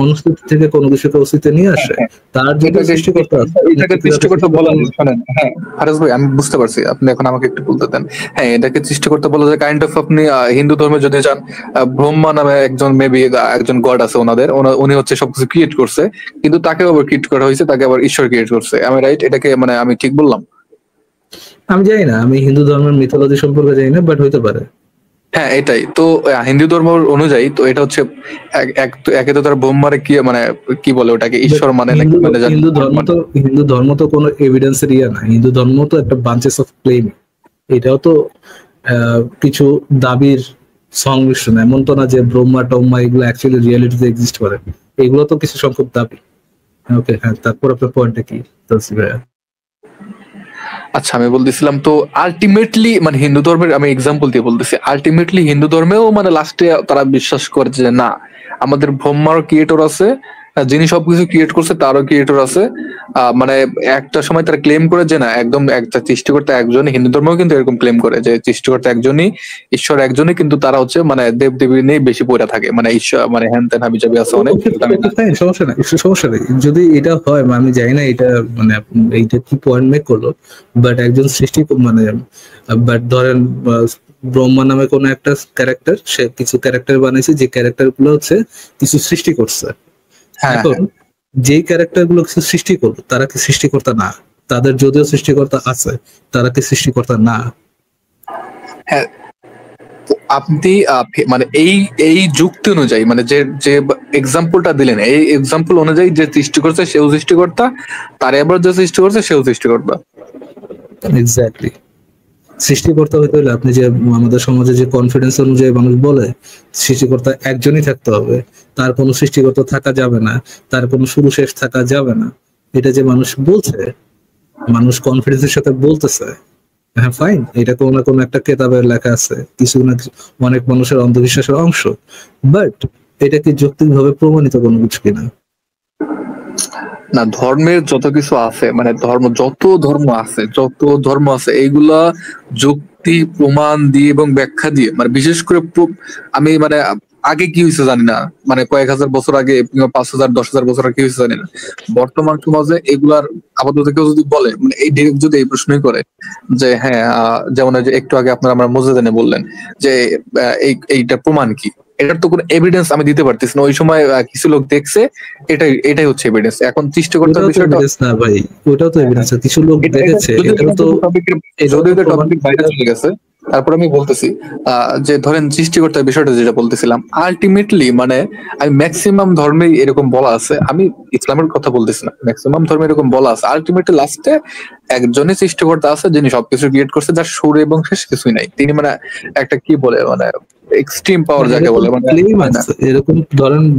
অনুস্থিতি থেকে কোনো কিছুকে অস্তিত্বে নিয়ে আসে, তার যদি সৃষ্টিকর্তা এটাকে সৃষ্টিকর্তা বলা যায়। শোনেন, হ্যাঁ হারেস ভাই, আমি বুঝতে পারছি, আপনি এখন আমাকে একটু বলতে দেন। হ্যাঁ, এটাকে সৃষ্টিকর্তা বলা যায় কাইন্ড অফ। আপনি হিন্দু ধর্মে যদি যান, ব্রহ্মা নামে একজন মেবি একজন গড আছে ওনাদের, উনি হচ্ছে সবকিছু ক্রিয়েট করছে, কিন্তু তাকে আবার ক্রিয়েট করা হয়েছে, তাকে আবার ঈশ্বর ক্রিয়েট করছে। আমি রাইট? এটাকে মানে আমি ঠিক বললাম? আমি জানি না, আমি হিন্দু ধর্মের মিথোলজি সম্পর্কে জানি না, বাট হইতে পারে। হ্যাঁ, এটাই তো হিন্দু ধর্ম অনুযায়ী তো এটা হচ্ছে একে তো তার ব্রহ্মারে কি মানে কি বলে ওটাকে ঈশ্বর মানে নাকি মানে হিন্দু ধর্ম তো কোনো এভিডেন্সের ইয়ে না। হিন্দু ধর্ম তো একটা বাঞ্চেস অফ ক্লেম। এটাও তো কিছু দাবির সংমিশ্রণ। এমন তো না যে ব্রহ্মা টম্মা এগুলো অ্যাকচুয়ালি রিয়েলিটিতে এক্সিস্ট করে। এগুলো তো কিছু সংখ্যক দাবি। ওকে, হ্যাঁ, তারপর আপনার পয়েন্টটা কি? আচ্ছা, আমি বলতেছিলাম তো আলটিমেটলি মানে হিন্দু ধর্মের আমি এক্সাম্পল দিয়ে বলতেছি, আলটিমেটলি হিন্দু ধর্মেও মানে লাস্টে তারা বিশ্বাস করে যে না, আমাদের ব্রহ্মারও ক্রিয়েটর আছে, যিনি সবকিছু ক্রিয়েট করছে তারও ক্রিয়েটর আছে। মানে একটা সময় তারা ক্লেম করে যে না, একদম একটা সৃষ্টিকর্তা একজনই। হিন্দু ধর্মেও কিন্তু এরকম ক্লেম করে যে সৃষ্টিকর্তা একজনই, ঈশ্বর একজনই, কিন্তু তারা হচ্ছে মানে দেব দেবী নিয়ে বেশি পড়ে থাকে, মানে ঈশ্বর মানে হ্যান ত্যান হাবিজাবি আছে অনেক। সমস্যা নেই, সমস্যা নেই যদি এটা হয়। আমি জানি না এটা মানে এইটা কি পয়েন্ট মেক করলো, বাট একজন সৃষ্টি মানে বাট ধরেন ব্রহ্মা নামে কোন একটা ক্যারেক্টার, সে কিছু ক্যারেক্টার বানাইছে, যে ক্যারেক্টার গুলো হচ্ছে কিছু সৃষ্টি করছে। এখন যে ক্যারেক্টার গুলো কিছু সৃষ্টি করলো, তারা কি সৃষ্টিকর্তা না? তাদের যদিও সৃষ্টিকর্তা আছে, তারা কি সৃষ্টিকর্তা না? হ্যাঁ, আপনি মানে এই যুক্তি অনুযায়ী মানে যে যে এক্সাম্পলটা দিলেন, এই এক্সাম্পল অনুযায়ী যে সৃষ্টি করছে সেও সৃষ্টিকর্তা, তার আবার যে সৃষ্টি করছে সেও সৃষ্টিকর্তা। এক্স্যাক্টলি। সৃষ্টিকর্তা হইতে হলে আপনি যে আমাদের সমাজে যে কনফিডেন্স অনুযায়ী মানুষ বলে সৃষ্টিকর্তা একজনই থাকতে হবে, তার কোনো সৃষ্টিকর্তা থাকা যাবে না, তার কোনো শুরু শেষ থাকা যাবে না, এটা যে মানুষ বলছে, মানুষ কনফিডেন্সের সাথে বলতেছে, হ্যাঁ ফাইন, এটা কোনো না কোনো একটা কেতাবের লেখা আছে, কিছু না অনেক মানুষের অন্ধবিশ্বাসের অংশ, বাট এটা কি যৌক্তিকভাবে প্রমাণিত কোনো কিছু কিনা? না, ধর্মের যত কিছু আছে মানে যত ধর্ম আছে এইগুলা যুক্তি প্রমাণ দিয়ে এবং ব্যাখ্যা দিয়ে, মানে বিশেষ করে আমি মানে আগে কি হয়েছে জানি না, মানে কয়েক হাজার বছর আগে, 5,000 10,000 বছর আগে কি হয়েছে জানি না, বর্তমান সমাজে এগুলার আপাতত কেউ যদি বলে মানে এই যদি এই প্রশ্নই করে যে হ্যাঁ, যেমন একটু আগে আমরা মজেদানে বললেন যে এইটা প্রমাণ কি, এটার তো কোনো এভিডেন্স আমি দিতে পারতেছি না। ওই সময় কিছু লোক দেখছে, এটাই হচ্ছে এভিডেন্স। এখন সৃষ্টিকর্তার বিষয়টা না ভাই, ওটাও তো এভিডেন্স, কিছু লোক দেখেছে, এটা তো যদিও টপিক বাইরে চলে গেছে, তারপর আমি বলতেছি যে ধরেন সৃষ্টিকর্তার বিষয়টা যেটা বলতেছিলাম, আলটিমেটলি মানে আমি ম্যাক্সিমাম ধর্মে এরকম বলা আছে, আমি ইসলামের কথা বলতেছি না, ম্যাক্সিমাম ধর্মে এরকম বলা আছে আলটিমেটলি লাস্টে একজনই সৃষ্টিকর্তা আছে, যিনি সবকিছু ক্রিয়েট করছে, যার শুরু এবং শেষ কিছুই নাই। তিনি মানে একটা কি বলে মানে এক্সট্রিম পাওয়ার যাকে বলে, মানে এরকম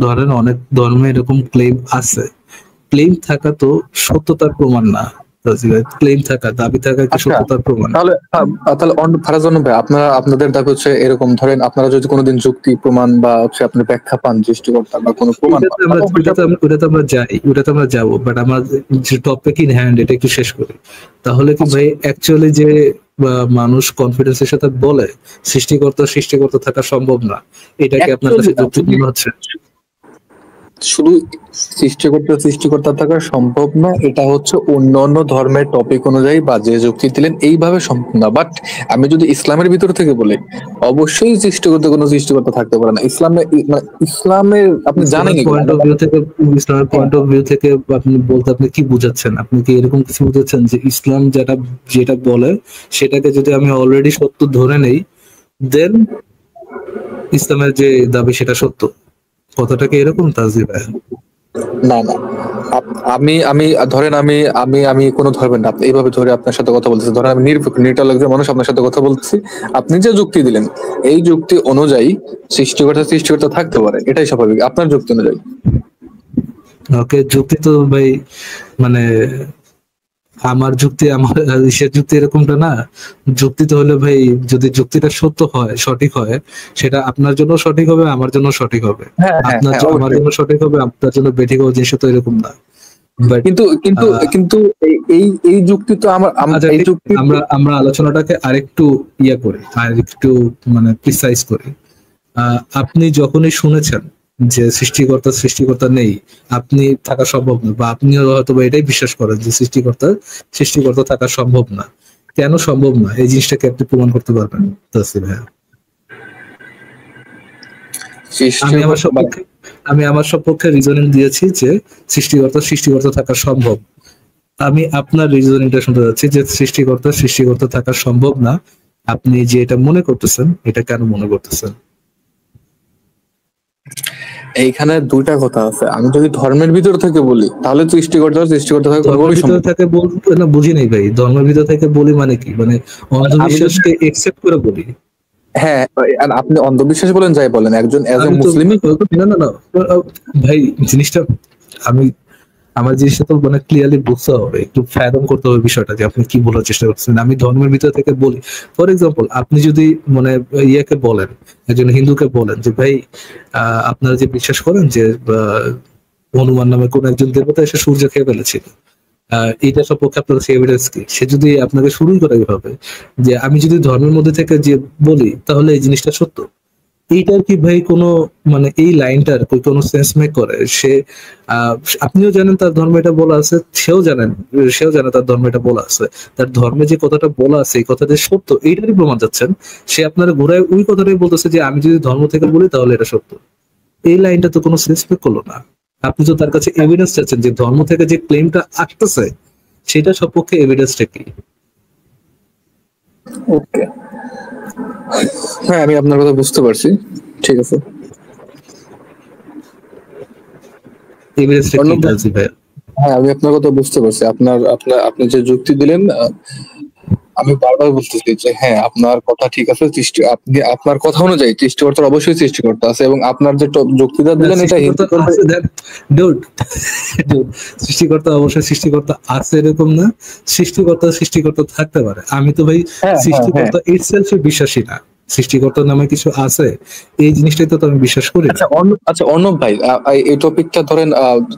ধরেন অনেক ধর্মে এরকম ক্লেম আছে। ক্লেম থাকা তো সত্যতার প্রমাণ না, ক্লেম থাকা, দাবি থাকা কি সত্যতার প্রমাণ? তাহলে ফারাজন ভাই, আপনাদের দাবি হচ্ছে এরকম, ধরেন আপনারা যদি কোনোদিন যুক্তি প্রমাণ বা হচ্ছে আপনি ব্যাখ্যা পান সৃষ্টিকর্তা বা কোনো প্রমাণ, ওটাতে আমরা যাবো, বাট আমার যে টপিক ইন হ্যান্ড এটা একটু শেষ করি। তাহলে কি ভাই অ্যাকচুয়ালি যে মানুষ কনফিডেন্সের সাথে বলে সৃষ্টিকর্তা থাকা সম্ভব না, এটাকে আপনার কাছে যুক্তি মনে হচ্ছে? শুধু সৃষ্টিকর্তা থাকা সম্ভব না, এটা হচ্ছে অন্যান্য ধর্মের টপিক অনুযায়ী বা যে যুক্তি দিলেন এইভাবে সম্ভব না। বাট আমি যদি ইসলামের ভিতর থেকে বলি, অবশ্যই কোনো সৃষ্টিকর্তা থাকতে পারে না। ইসলামের আপনি জানেন ইসলামের পয়েন্ট অফ ভিউ থেকে আপনি বলতে আপনি কি বুঝাচ্ছেন? আপনি কি এরকম কিছু বুঝাচ্ছেন যে ইসলাম যেটা বলে সেটাকে যদি আমি অলরেডি সত্য ধরে নেই, দেন ইসলামের যে দাবি সেটা সত্য? কথাটা কি এরকম তাজদি ভাই? না না, আমি আমি ধরেন আমি আমি আমি কোনো ধরবেন না, আপনি এইভাবে ধরে আপনার সাথে কথা বলতেছি, ধরেন আমি নিরপেক্ষ নিউট্রাল একজন মানুষ আপনার সাথে কথা বলতেছি, আপনি যে যুক্তি দিলেন এই যুক্তি অনুযায়ী সৃষ্টিকর্তা থাকতে পারে, এটাই স্বাভাবিক আপনার যুক্তি অনুযায়ী। ওকে, যুক্তি তো ভাই মানে আমার যুক্তি আমার ইসের যুক্তি এরকমটা না। যুক্তি তো হলে ভাই যদি যুক্তিটা সত্য হয়, সঠিক হয়, সেটা আপনার জন্য সঠিক হবে, আমার জন্য সঠিক হবে। আপনার জন্য আমার জন্য সঠিক হবে, আপনার জন্য বেঠিক হবে, জিনিসটা তো এরকম না। কিন্তু কিন্তু কিন্তু এই এই যুক্তি তো এই যুক্তি আমরা আলোচনাটাকে আরেকটু ইয়া করি, আরেকটু মানে প্রিসাইজ করি। আপনি যখনই শুনেছেন যে সৃষ্টিকর্তা নেই, আপনি থাকা সম্ভব না, বা আপনি হয়তো এটাই বিশ্বাস করেন যে সৃষ্টিকর্তা থাকা সম্ভব না, কেন সম্ভব না এই জিনিসটাকে আপনি প্রমাণ করতে পারবেন তাসলিম ভাইয়া? আমি আমার সপক্ষে রিজনিং দিয়েছি যে সৃষ্টিকর্তা থাকা সম্ভব। আমি আপনার রিজনিংটা শুনতে যাচ্ছি যে সৃষ্টিকর্তা থাকা সম্ভব না, আপনি যে এটা মনে করতেছেন এটা কেন মনে করতেছেন? এইখানে দুইটা কথা আছে। আমি যদি ধর্মের ভিতর থেকে বলি তাহলে সৃষ্টিকর্তা থেকে না, বুঝি নাই ভাই, ধর্মের ভিতর থেকে বলি মানে কি? মানে অন্ধবিশ্বাসকে একসেপ্ট করে বলি। হ্যাঁ, আপনি অন্ধবিশ্বাস বলেন যাই বলেন, একজন মুসলিম না না না ভাই, জিনিসটা আমার জিনিসটা তো মানে ক্লিয়ারলি বুঝতে হবে, একটু ফ্যাদম করতে হবে বিষয়টা যে আপনি কি বলার চেষ্টা করছেন। আমি ধর্মের ভিতর থেকে বলি, ফর এক্সাম্পল আপনি যদি মানে ইয়াকে বলেন, একজন হিন্দুকে বলেন যে ভাই আপনারা যে বিশ্বাস করেন যে হনুমান নামে কোন একজন দেবতা এসে সূর্য খেয়ে ফেলেছিল, এটা সপক্ষে আপনার এভিডেন্স কি? সে যদি আপনাকে শুরুই করে এইভাবে যে আমি যদি ধর্মের মধ্যে থেকে যে বলি তাহলে এই জিনিসটা সত্য, এইটার কি ভাই কোনো মানে এই লাইনটার কোনো সেন্স মেক করে? সে আপনিও জানেন তার ধর্মে এটা বলা আছে, সেও জানে তার ধর্মে এটা বলা আছে, তার ধর্মে যে কথাটা বলা আছে এই কথাটা সত্য, এইটারই প্রমাণ যাচ্ছেন। সে আপনারা ঘুরায় ওই কথাটাই বলতেছে যে আমি যদি ধর্ম থেকে বলি তাহলে এটা সত্য। এই লাইনটা তো কোনো সেন্স মেক করলো না। আপনি তো তার কাছে এভিডেন্স চাচ্ছেন যে ধর্ম থেকে যে ক্লেমটা আসতেছে সেটা সপক্ষে এভিডেন্সটা কি? ওকে, হ্যাঁ আমি আপনার কথা বুঝতে পারছি, ঠিক আছে। হ্যাঁ আমি আপনার কথা বুঝতে পারছি, আপনি যে যুক্তি দিলেন আমি বারবার বলতেছি যে হ্যাঁ আপনার কথা ঠিক আছে, আপনি আপনার কথা অনুযায়ী সৃষ্টিকর্তার অবশ্যই সৃষ্টিকর্তা আছে, এবং আপনার যে যুক্তিটা দিলেন এটা সৃষ্টিকর্তা অবশ্যই সৃষ্টিকর্তা আছে এরকম না, সৃষ্টিকর্তা থাকতে পারে। আমি তো ভাই সৃষ্টিকর্তা ইটসেলফে বিশ্বাসী না, সৃষ্টিকর্তার নামে কিছু আছে এই জিনিসটাই তো আমি বিশ্বাস করি। আচ্ছা অর্ণব ভাই, এই টপিকটা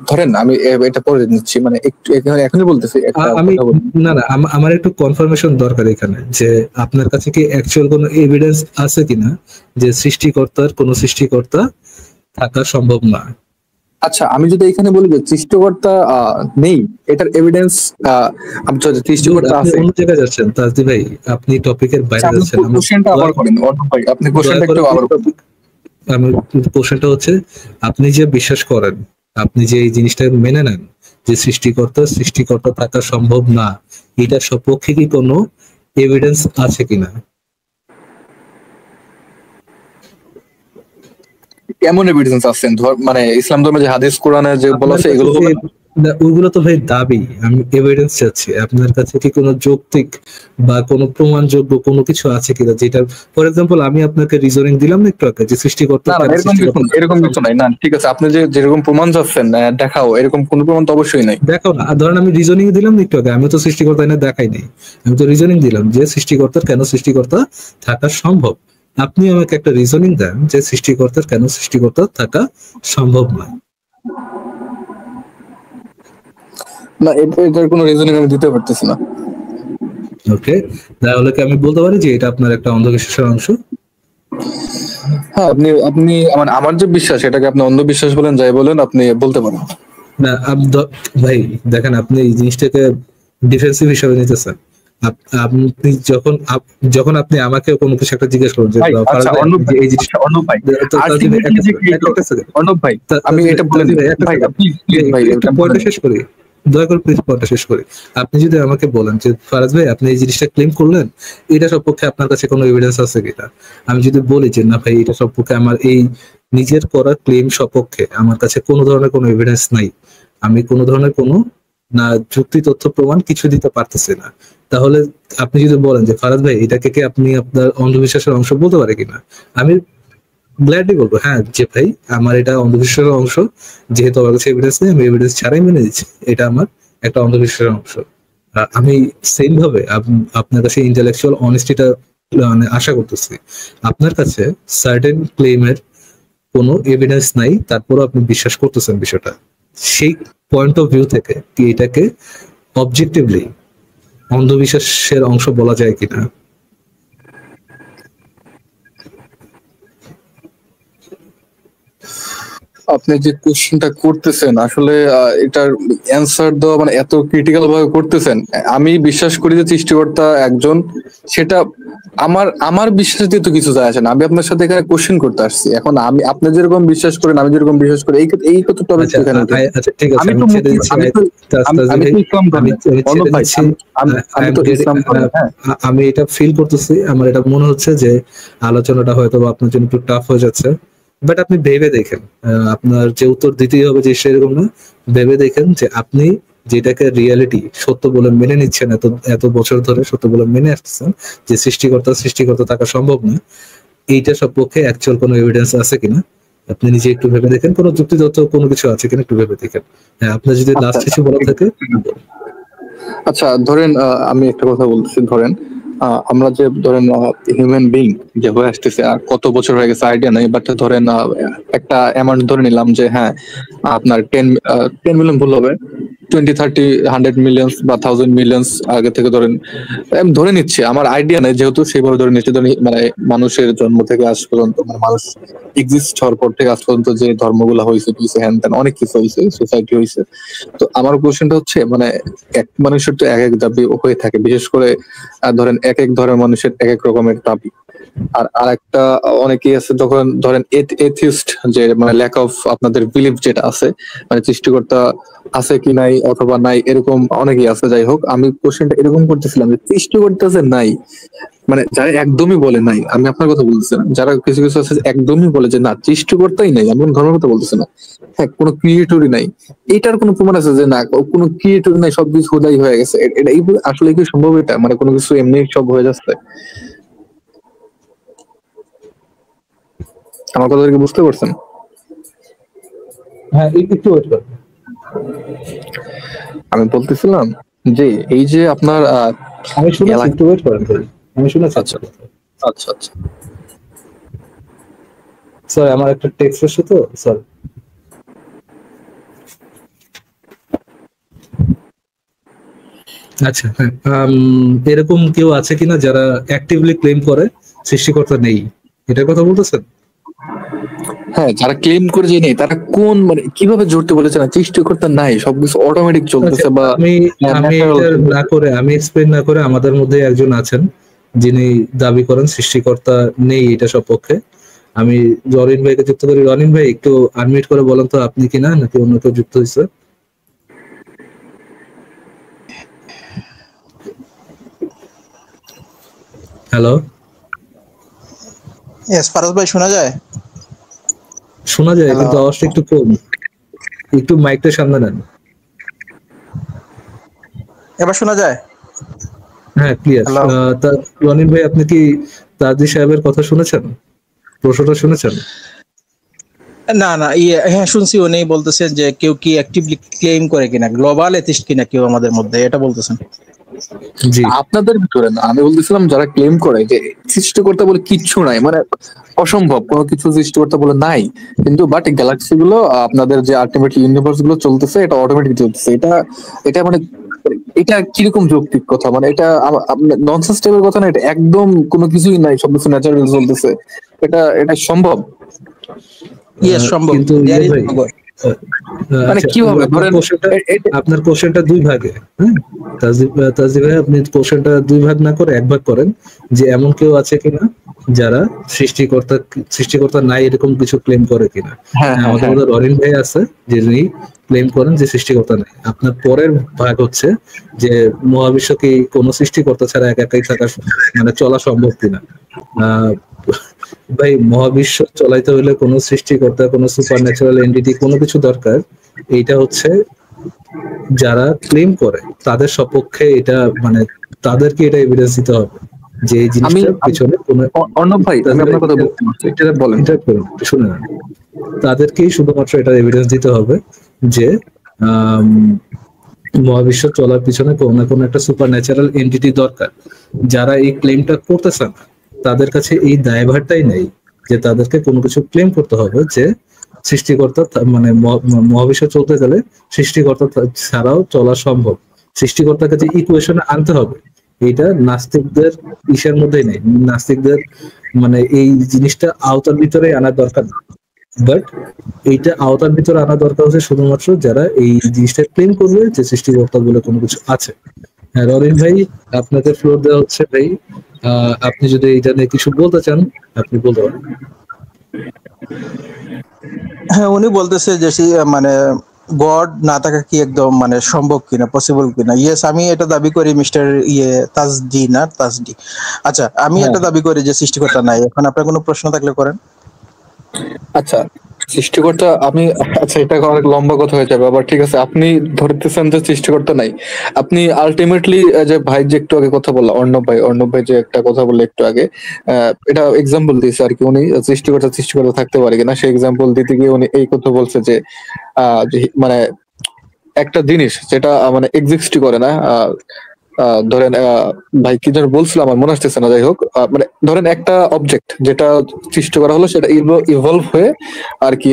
ধরেন আমি এটা পরে নিচ্ছি, মানে একটু এখনই বলতেছি আমি না আমার একটু কনফার্মেশন দরকার এখানে যে আপনার কাছে কি অ্যাকচুয়াল কোনো এভিডেন্স আছে কিনা যে কোনো সৃষ্টিকর্তা থাকা সম্ভব না। আচ্ছা আমি যদি এখানে বলি যে সৃষ্টিকর্তা নেই, এটার এভিডেন্স সৃষ্টিকর্তা আছে, অন্য জায়গায় যাচ্ছেন তাজদি ভাই, আপনি টপিকের বাইরে যাচ্ছেন। কোশ্চেনটা আবার করেন অর্ণব ভাই, আপনি কোশ্চেনটা একটু আবার আমি কোশ্চেনটা হচ্ছে আপনি যে বিশ্বাস করেন, আপনি যে এই জিনিসটা মেনে নেন যে সৃষ্টিকর্তা থাকা সম্ভব না, এটা সপক্ষে কি কোনো এভিডেন্স আছে কিনা? কেমন এভিডেন্স আছে? মানে ইসলাম ধর্মে যে হাদিস কোরআনে যে বলা আছে এগুলো ওইগুলো তো ভাই দাবি, আমি এভিডেন্স চাচ্ছি। আপনার কাছে কি কোনো যৌক্তিক বা কোনো প্রমাণযোগ্য কোনো কিছু আছে কিনা যেটা, ফর এক্সাম্পল আমি আপনাকে রিজনিং দিলাম না একটু আগে যে সৃষ্টিকর্তা, এরকম কিছু নাই না, ঠিক আছে। আপনি যেরকম প্রমাণ চাচ্ছেন দেখাও, এরকম কোনো প্রমাণ তো অবশ্যই নাই। দেখাও না, ধরেন আমি রিজনিং দিলাম না একটু আগে, আমি তো সৃষ্টিকর্তা এনে দেখাই নাই, আমি তো রিজনিং দিলাম যে সৃষ্টিকর্তা থাকা সম্ভব। আপনি আমাকে একটা রিজনিং দেন যে সৃষ্টিকর্তা থাকা সম্ভব নয়। না, এটার কোনো রিজনিং আমি দিতে পারতেছি না। ওকে, তাহলে কি আমি বলতে পারি যে এটা আপনার একটা অন্ধবিশ্বাসের অংশ? হ্যাঁ, আপনি আমার যে বিশ্বাস এটাকে আপনি অন্ধবিশ্বাস বলেন যাই বলেন, আপনি বলতে পারেন। না ভাই দেখেন, আপনি এই জিনিসটাকে ডিফেন্সিভ হিসেবে নিতেছেন। আপনি যখন আপনি আমাকে কোনো কিছু একটা জিজ্ঞেস করেন যে এই জিনিসটা, অর্ণব ভাই আমি এটা বলে পয়েন্টটা শেষ করি, দয়া করে প্লিজ পয়েন্টটা শেষ করি। আপনি যদি আমাকে বলেন যে ফারাজ ভাই আপনি এই জিনিসটা ক্লেম করলেন, এটা সপক্ষে আপনার কাছে কোনো এভিডেন্স আছে কিনা? আমি যদি বলি যে না ভাই এটা সপক্ষে আমার এই নিজের করা ক্লেম সপক্ষে আমার কাছে কোনো ধরনের কোনো এভিডেন্স নাই, আমি কোনো ধরনের কোনো না যুক্তি তথ্য প্রমাণ কিছু দিতে পারতেছি না, তাহলে আপনি যদি বলেন যে ফারাদ ভাই এটাকে কি আপনি আপনার অন্ধবিশ্বাসের অংশ বলতে পারে কিনা, আমি গ্ল্যাডলি বলবো হ্যাঁ যে ভাই আমার এটা অন্ধবিশ্বাসের অংশ, যেহেতু আমার কাছে এভিডেন্স নেই আমি এভিডেন্স ছাড়াই মেনে দিচ্ছি এটা আমার একটা অন্ধবিশ্বাসের অংশ। আমি সেম ভাবে আপনার কাছে ইন্টেলেকচুয়াল অনেস্টিটা মানে আশা করতেছি। আপনার কাছে সার্টেন ক্লেমের কোনো এভিডেন্স নাই, তারপরও আপনি বিশ্বাস করতেছেন বিষয়টা, সেই পয়েন্ট অফ ভিউ থেকে কি এটাকে অবজেক্টিভলি অন্ধবিশ্বাসের অংশ বলা যায় কিনা? আপনি যে কোশ্চেনটা করতেছেন আসলে এটার অ্যান্সার দেওয়া মানে এত ক্রিটিক্যাল ভাবে করতেছেন, আমি বিশ্বাস করি যে সৃষ্টিকর্তা একজন, সেটা আমার বিশ্বাস দিয়ে তো কিছু যায় আসে না। আমি আপনার সাথে এখানে কোশ্চেন করতে আসছি, এখন আমি আপনি যেরকম বিশ্বাস করেন আমি যেরকম বিশ্বাস করি এই কত টপিক এখানে আমি তো ইসলাম, আমি এটা ফিল করতেছি, আমার এটা মনে হচ্ছে যে আলোচনাটা হয়তো আপনার জন্য একটু টাফ হয়ে যাচ্ছে, বাট আপনি ভেবে দেখেন, আপনার যে উত্তর দিতেই হবে যে সেরকম না, ভেবে দেখেন যে আপনি যেটাকে রিয়ালিটি সত্য বলে মেনে নিচ্ছেন, এত বছর ধরে সত্য বলে মেনে আসতেছেন যে সৃষ্টিকর্তা থাকা সম্ভব না, এইটা সপক্ষে অ্যাকচুয়াল কোনো এভিডেন্স আছে কিনা আপনি নিজে একটু ভেবে দেখেন, কোনো যুক্তি তথ্য কোনো কিছু আছে কিনা একটু ভেবে দেখেন। হ্যাঁ, আপনার যদি লাস্ট কিছু বলা থাকে। আচ্ছা ধরেন আমি একটা কথা বলতেছি, ধরেন আমরা যে ধরেন হিউম্যান বিং যে হয়ে আসতেছে আর কত বছর হয়ে গেছে আইডিয়া নাই, বাট ধরেন একটা অ্যামাউন্ট ধরে নিলাম যে হ্যাঁ আপনার 10 মিলিয়ন ভুল হবে, 20, 30, 100 মিলিয়ন বা 1000 মিলিয়ন আগে থেকে ধরেন আমি ধরে নিচ্ছি, আমার আইডিয়া নেই যেহেতু সেইভাবে ধরে নিচ্ছি, মানে মানুষের জন্ম থেকে আজ পর্যন্ত মানে মানুষ এক্সিস্ট হওয়ার পর থেকে আজ পর্যন্ত যে ধর্মগুলো হয়েছে হ্যান ত্যান অনেক কিছু হয়েছে, সোসাইটি হয়েছে। তো আমার কোশ্চেনটা হচ্ছে মানে এক মানুষের তো এক এক দাবি হয়ে থাকে, বিশেষ করে ধরেন এক এক ধরনের মানুষের এক এক রকমের দাবি, আর একটা অনেকেই আছে যখন ধরেন এথিস্ট যে মানে ল্যাক অফ আপনাদের বিলিফ যেটা আছে, মানে সৃষ্টিকর্তা আছে কি নাই অথবা নাই এরকম অনেকেই আছে। যাই হোক, আমি কোশ্চেনটা এরকম করতেছিলাম যে সৃষ্টিকর্তা যে নাই, মানে যারা একদমই বলে নাই, আমি আপনার কথা বলতেছি না, যারা কিছু কিছু আছে একদমই বলে যে না সৃষ্টিকর্তাই নাই, আমি ধর্মের কথা বলতেছি না, হ্যাঁ কোনো ক্রিয়েটরই নাই, এটার কোনো প্রমাণ আছে যে না কোনো ক্রিয়েটর নাই, সবকিছু খোদাই হয়ে গেছে, এটা আসলে কি সম্ভব? এটা মানে কোনো কিছু এমনি সব হয়ে যাচ্ছে? আমার কথা কি বুঝতে পারছেন? হ্যাঁ একটু ওয়েট করুন। আমি বলতেছিলাম যে এই যে আপনার আমি শুনেছি, একটু ওয়েট করেন, আমি শুনেছি। আচ্ছা আচ্ছা আচ্ছা স্যার আমার একটা টেক্সট এসেছে তো স্যার। আচ্ছা হ্যাঁ, এরকম কেউ আছে কিনা যারা অ্যাক্টিভলি ক্লেম করে সৃষ্টিকর্তা নেই, এটার কথা বলতেছেন? হ্যাঁ, যারা ক্লেম করে যে নেই তারা কোন মানে কিভাবে জড়তে বলেছে না সৃষ্টিকর্তা নাই, সবকিছু অটোমেটিক চলতেছে? বা আমি এক্সপ্লেইন না করে আমাদের মধ্যে একজন আছেন যিনি দাবি করেন সৃষ্টিকর্তা নেই এটা সপক্ষে। আমি রনিন ভাইকে যুক্ত করি। রনিন ভাই একটু আনমিউট করে বলেন তো আপনি কিনা নাকি অন্য কেউ যুক্ত হয়েছে? হ্যালো, यस ফারাজ ভাই শোনা যায়? শোনা যায় কিন্তু আওয়াজটা একটু কম, একটু মাইকটা সামনে নেন। এবার শোনা যায়? হ্যাঁ ক্লিয়ার। রনিন ভাই আপনি কি তাজি সাহেবের কথা শুনেছেন, প্রশ্নটা শুনেছেন? না না হ্যাঁ শুনছি, উনি বলতেছেন যে কেউ কি অ্যাক্টিভলি ক্লেম করে কিনা, গ্লোবাল এথিস্ট কিনা কেউ আমাদের মধ্যে, এটা বলতেছেন। জি আপনাদের ভিতরে না, আমি বলতেছিলাম যারা ক্লেম করে যে সৃষ্টিকর্তা বলে কিচ্ছু নাই, মানে অসম্ভব কোনো কিছু সৃষ্টিকর্তা বলে নাই, কিন্তু বাট গ্যালাক্সি গুলো আপনাদের যে আলটিমেট ইউনিভার্স গুলো চলতেছে এটা অটোমেটিক চলতেছে, এটা মানে এটা কিরকম যৌক্তিক কথা? মানে এটা ননসেন্স টাইপের কথা না, এটা একদম কোনো কিছুই নাই, সবকিছু ন্যাচারাল চলতেছে, এটা সম্ভব? ইয়েস সম্ভব। মানে কিভাবে ধরেন আপনার কোশ্চেনটা দুই ভাগে, হ্যাঁ তাজি ভাই আপনি কোশ্চেনটা দুই ভাগ না করে এক ভাগ করেন যে এমন কেউ আছে কিনা যারা সৃষ্টিকর্তা নাই এরকম কিছু ক্লেম করে কিনা। আমাদের মধ্যে রনিন ভাই আছে যিনি ক্লেম করেন যে সৃষ্টিকর্তা নাই। আপনার পরের ভাগ হচ্ছে যে মহাবিশ্ব কি কোনো সৃষ্টিকর্তা ছাড়া একাই থাকা মানে চলা সম্ভব কিনা। ভাই মহাবিশ্ব চলাইতে হলে কোনো সৃষ্টিকর্তা, কোনো সুপার ন্যাচারাল এন্টিটি, কোনো কিছু দরকার। এইটা হচ্ছে যারা ক্লেম করে তাদের সপক্ষে এটা মানে তাদেরকে এটা এভিডেন্স দিতে হবে যে এই জিনিসটার পিছনে কোনো অর্ণব ভাই আমি আপনার কথা এটা বলেন, শুনে না, তাদেরকেই শুধুমাত্র এটা এভিডেন্স দিতে হবে যে মহাবিশ্ব চলার পিছনে কোনো না কোনো একটা সুপার ন্যাচারাল এন্টিটি দরকার। যারা এই ক্লেমটা করতেছেন তাদের কাছে এই দায়ভারটাই নেই যে তাদেরকে কোনো কিছু ক্লেম করতে হবে যে সৃষ্টিকর্তা মানে মহাবিশ্ব চলতে গেলে সৃষ্টিকর্তা ছাড়াও চলা সম্ভব, সৃষ্টিকর্তাকে যে ইকুয়েশনে আনতে হবে এইটা নাস্তিকদের ইসের মধ্যেই নেই। নাস্তিকদের মানে এই জিনিসটা আওতার ভিতরে আনার দরকার না, বাট এইটা আওতার ভিতরে আনা দরকার হচ্ছে শুধুমাত্র যারা এই জিনিসটা ক্লেম করবে যে সৃষ্টিকর্তা বলে কোনো কিছু আছে। হ্যাঁ রবিন ভাই, আপনাকে ফ্লোর দেওয়া হচ্ছে ভাই, আপনি যদি এটা নিয়ে কিছু বলতে চান আপনি বলতে পারেন। হ্যাঁ, উনি বলতেছে যে মানে গড না থাকা কি একদম মানে সম্ভব কিনা, পসিবল কিনা। ইয়েস, আমি এটা দাবি করি মিস্টার তাজডি। আচ্ছা, আমি এটা দাবি করি যে সৃষ্টিকর্তা নাই। এখন আপনার কোনো প্রশ্ন থাকলে করেন। আচ্ছা, সৃষ্টিকর্তা আমি আচ্ছা এটা অনেক লম্বা কথা হয়ে যাবে আবার, ঠিক আছে। আপনি ধরতেছেন যে সৃষ্টিকর্তা নাই, আপনি আলটিমেটলি যে ভাই যে একটু আগে কথা বললো অর্ণব ভাই যে একটা কথা বললো একটু আগে, এটা এক্সাম্পল দিয়েছে আর কি, উনি সৃষ্টিকর্তা থাকতে পারে কিনা সেই এক্সাম্পল দিতে গিয়ে উনি এই কথা বলছে যে মানে একটা জিনিস যেটা মানে এক্সিস্টই করে না, ধরেন ভাই কি যেন বলছিল আমার মনে আসতেছে না, যাই হোক মানে ধরেন একটা অবজেক্ট যেটা সৃষ্টি করা হলো সেটা ইভলভ হয়ে আর কি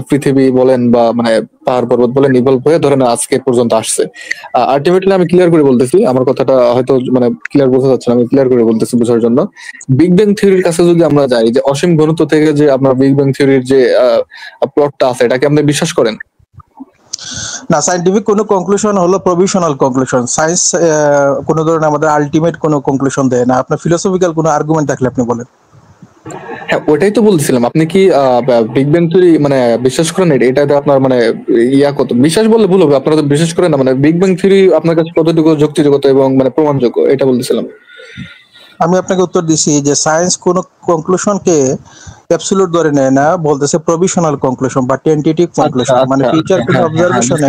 পৃথিবী বলেন বা মানে পাহাড় পর্বত বলেন ইভলভ হয়ে ধরেন আজকে পর্যন্ত আসছে। আলটিমেটলি আমি ক্লিয়ার করে বলতেছি, আমার কথাটা হয়তো মানে ক্লিয়ার বোঝা যাচ্ছে না, আমি ক্লিয়ার করে বলতেছি বোঝার জন্য। বিগ ব্যাং থিওরির কাছে যদি আমরা যাই, যে অসীম ঘনত্ব থেকে যে আপনার বিগ ব্যাং থিওরির যে প্লটটা আছে এটাকে আপনি বিশ্বাস করেন? না, সায়েন্টিফিক কোনো কনক্লুশন হলো প্রভিশনাল কনক্লুশন। সায়েন্স কোনো ধরনের আমাদের আলটিমেট কোনো কনক্লুশন দেয় না। আপনার ফিলোসফিক্যাল কোনো আর্গুমেন্ট থাকলে আপনি বলেন। হ্যাঁ ওইটাই তো বলছিলাম, আপনি কি বিগ ব্যাং থিওরি মানে বিশ্বাস করেন? এটাতে আপনার মানে কত বিশ্বাস বললে ভুল হবে, আপনারা তো বিশ্বাস করেন না। মানে বিগ ব্যাং থিওরি আপনার কাছে কতটুকু যুক্তিযুক্ত এবং মানে প্রমাণযোগ্য এটা বলতেছিলাম। আমি আপনাকে উত্তর দিছি যে সায়েন্স কোনো কনক্লুশনকে অ্যাবসলিউট ধরে নেয় না, বলতেছে প্রভিশনাল কনক্লুশন বা টেন্টেটিভ কনক্লুশন, মানে ফিউচার কোনো অবজারভেশনে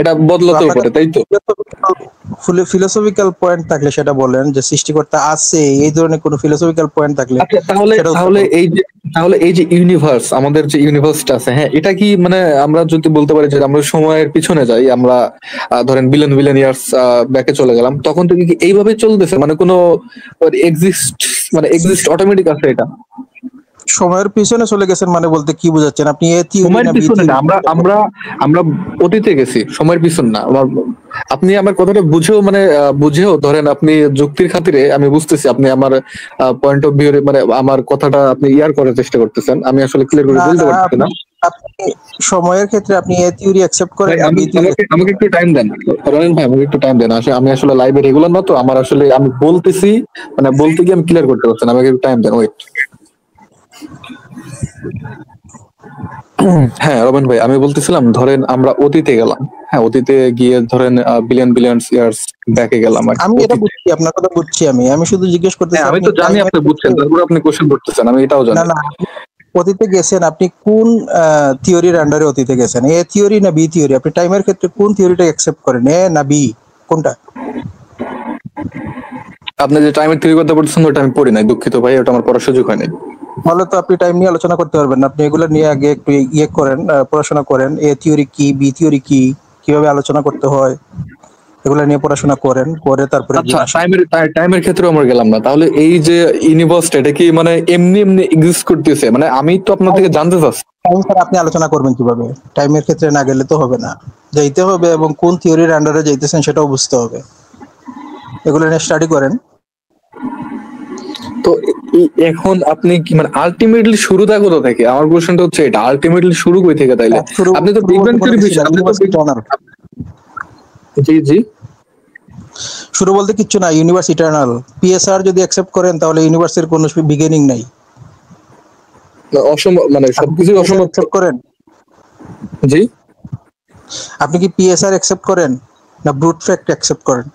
এটা বদলাতে পারে, তাই তো? ফিলোসফিক্যাল পয়েন্ট থাকলে সেটা বলেন, যে সৃষ্টিকর্তা আছে এই ধরনের কোনো ফিলোসফিক্যাল পয়েন্ট থাকলে। তাহলে এই যে ইউনিভার্স, আমাদের যে ইউনিভার্সটা আছে, হ্যাঁ এটা কি মানে আমরা যদি বলতে পারি যে আমরা সময়ের পিছনে যাই, আমরা ধরেন বিলিয়ন ইয়ার্স ব্যাকে চলে গেলাম, তখন থেকে কি এইভাবে চলতেছে? মানে কোনো এক্সিস্ট অটোমেটিক আছে এটা? সময়ের পিছনে চলে গেছেন মানে বলতে কি বোঝাচ্ছেন আপনি? সময়ের পিছনে না, আমরা অতীতে গেছি, সময়ের পিছন না। আপনি আমার কথাটা বুঝেও ধরেন আপনি যুক্তির খাতিরে, আমি বুঝতেছি আপনি আমার পয়েন্ট অফ ভিউ মানে আমার কথাটা আপনি করার চেষ্টা করতেছেন, আমি আসলে ক্লিয়ার করে বলতে পারছি না। আপনি সময়ের ক্ষেত্রে আপনি এ থিওরি অ্যাকসেপ্ট করেন? আমাকে একটু টাইম দেন রনিন ভাই, আমাকে একটু টাইম দেন। আমি আসলে লাইভে রেগুলার না তো, আমার আসলে আমি বলতেছি মানে বলতে গিয়ে আমি ক্লিয়ার করতে পারছি না, আমাকে একটু টাইম দেন, ওয়েট। হ্যাঁ রবিন ভাই, আমি বলতেছিলাম ধরেন আমরা অতীতে গেলাম, হ্যাঁ অতীতে গিয়ে ধরেন বিলিয়ন ইয়ার্স ব্যাকে গেলাম। আমি এটা বুঝছি, আপনার কথা বুঝছি, আমি শুধু জিজ্ঞেস করতেছি। আমি তো জানি আপনি বুঝছেন, তারপর আপনি কোশ্চেন করতেছেন, আমি এটাও জানি। না, অতীতে গেছেন আপনি কোন থিওরির আন্ডারে অতীতে গেছেন? এ থিওরি না বি থিওরি? আপনি টাইমের ক্ষেত্রে কোন থিওরিটা অ্যাকসেপ্ট করেন, এ না বি, কোনটা? আপনি যে টাইমের থিওরি কথা বলছেন ওটা আমি পড়ি নাই, দুঃখিত ভাই, ওটা আমার পড়ার সুযোগ হয়নি। তাহলে তো আপনি টাইম নিয়ে আলোচনা করতে পারবেন না। আপনি এগুলো নিয়ে আগে একটু করেন, পড়াশোনা করেন। এ থিওরি কি, বি থিওরি কি, কিভাবে আলোচনা করতে হয়, এগুলো নিয়ে পড়াশোনা করেন, করে তারপরে। আচ্ছা, টাইমের ক্ষেত্রে আমরা গেলাম না, তাহলে এই যে ইউনিভার্স এটা কি মানে এমনি এক্সিস্ট করতেছে? মানে আমি তো আপনার থেকে জানতে চাচ্ছি টাইম স্যার আপনি আলোচনা করবেন কিভাবে? টাইমের ক্ষেত্রে না গেলে তো হবে না, যাইতে হবে এবং কোন থিওরির আন্ডারে যাইতেছেন সেটাও বুঝতে হবে। এগুলো নিয়ে স্টাডি করেন। তো এখন আপনি কি মানে আলটিমেটলি শুরুটা কোথা থেকে? আমার কোশ্চেনটা হচ্ছে এটা, আলটিমেটলি শুরু কই থেকে? তাইলে আপনি তো বিগ ব্যাং থিওরি বিষয়, আপনি তো জি শুরু বলতে কিচ্ছু না, ইউনিভার্স ইটারনাল। পিএসআর যদি অ্যাকসেপ্ট করেন তাহলে ইউনিভার্সের কোনো বিগিনিং নাই। অসম্ভব, মানে সবকিছু অসম্ভব অ্যাকসেপ্ট করেন? জি, আপনি কি পিএসআর অ্যাকসেপ্ট করেন না ব্রুট ফ্যাক্ট অ্যাকসেপ্ট করেন?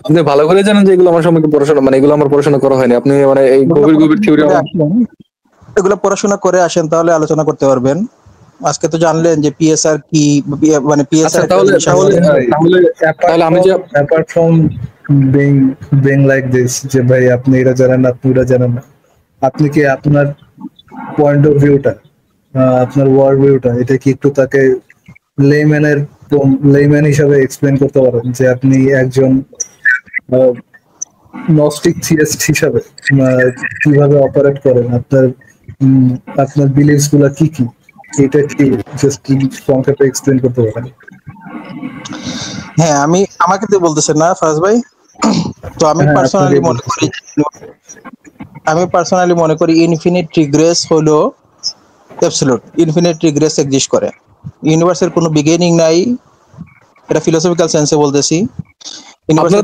আপনি ভালো করে জানেন যে এগুলো আমার সম্পর্কে পড়াশোনা, মানে এগুলো আমার পড়াশোনা করা হয়নি। আপনি মানে এই গভীর গভীর থিওরি এগুলো পড়াশোনা করে আসেন, তাহলে আলোচনা করতে পারবেন। আজকে তো জানলেন যে পিএসআর কি, মানে পিএসআর তাহলে আমি যে apart from being like this, যে ভাই আপনি এটা জানেন না, আপনি এটা জানেন না, আপনি কি আপনার পয়েন্ট অফ ভিউটা, আপনার ওয়ার্ল্ড ভিউটা, এটা কি একটু তাকে লেম্যান হিসাবে এক্সপ্লেইন করতে পারেন, যে আপনি একজন নস্টিক থিয়েস্ট হিসাবে কিভাবে অপারেট করেন, আপনার বিলিভস গুলা কি কি, এটা কি জাস্ট সংক্ষেপে এক্সপ্লেইন করতে পারেন? হ্যাঁ, আমাকে তো বলতেছেন না ফারাজ ভাই, তো আমি পার্সোনালি মনে করি ইনফিনিট রিগ্রেস হলো অ্যাবসলিউট। ইনফিনিট রিগ্রেস এক্সিস্ট করে, ইউনিভার্সের কোনো বিগিনিং নাই, এটা ফিলোসফিক্যাল সেন্সে বলতেছি। আপনি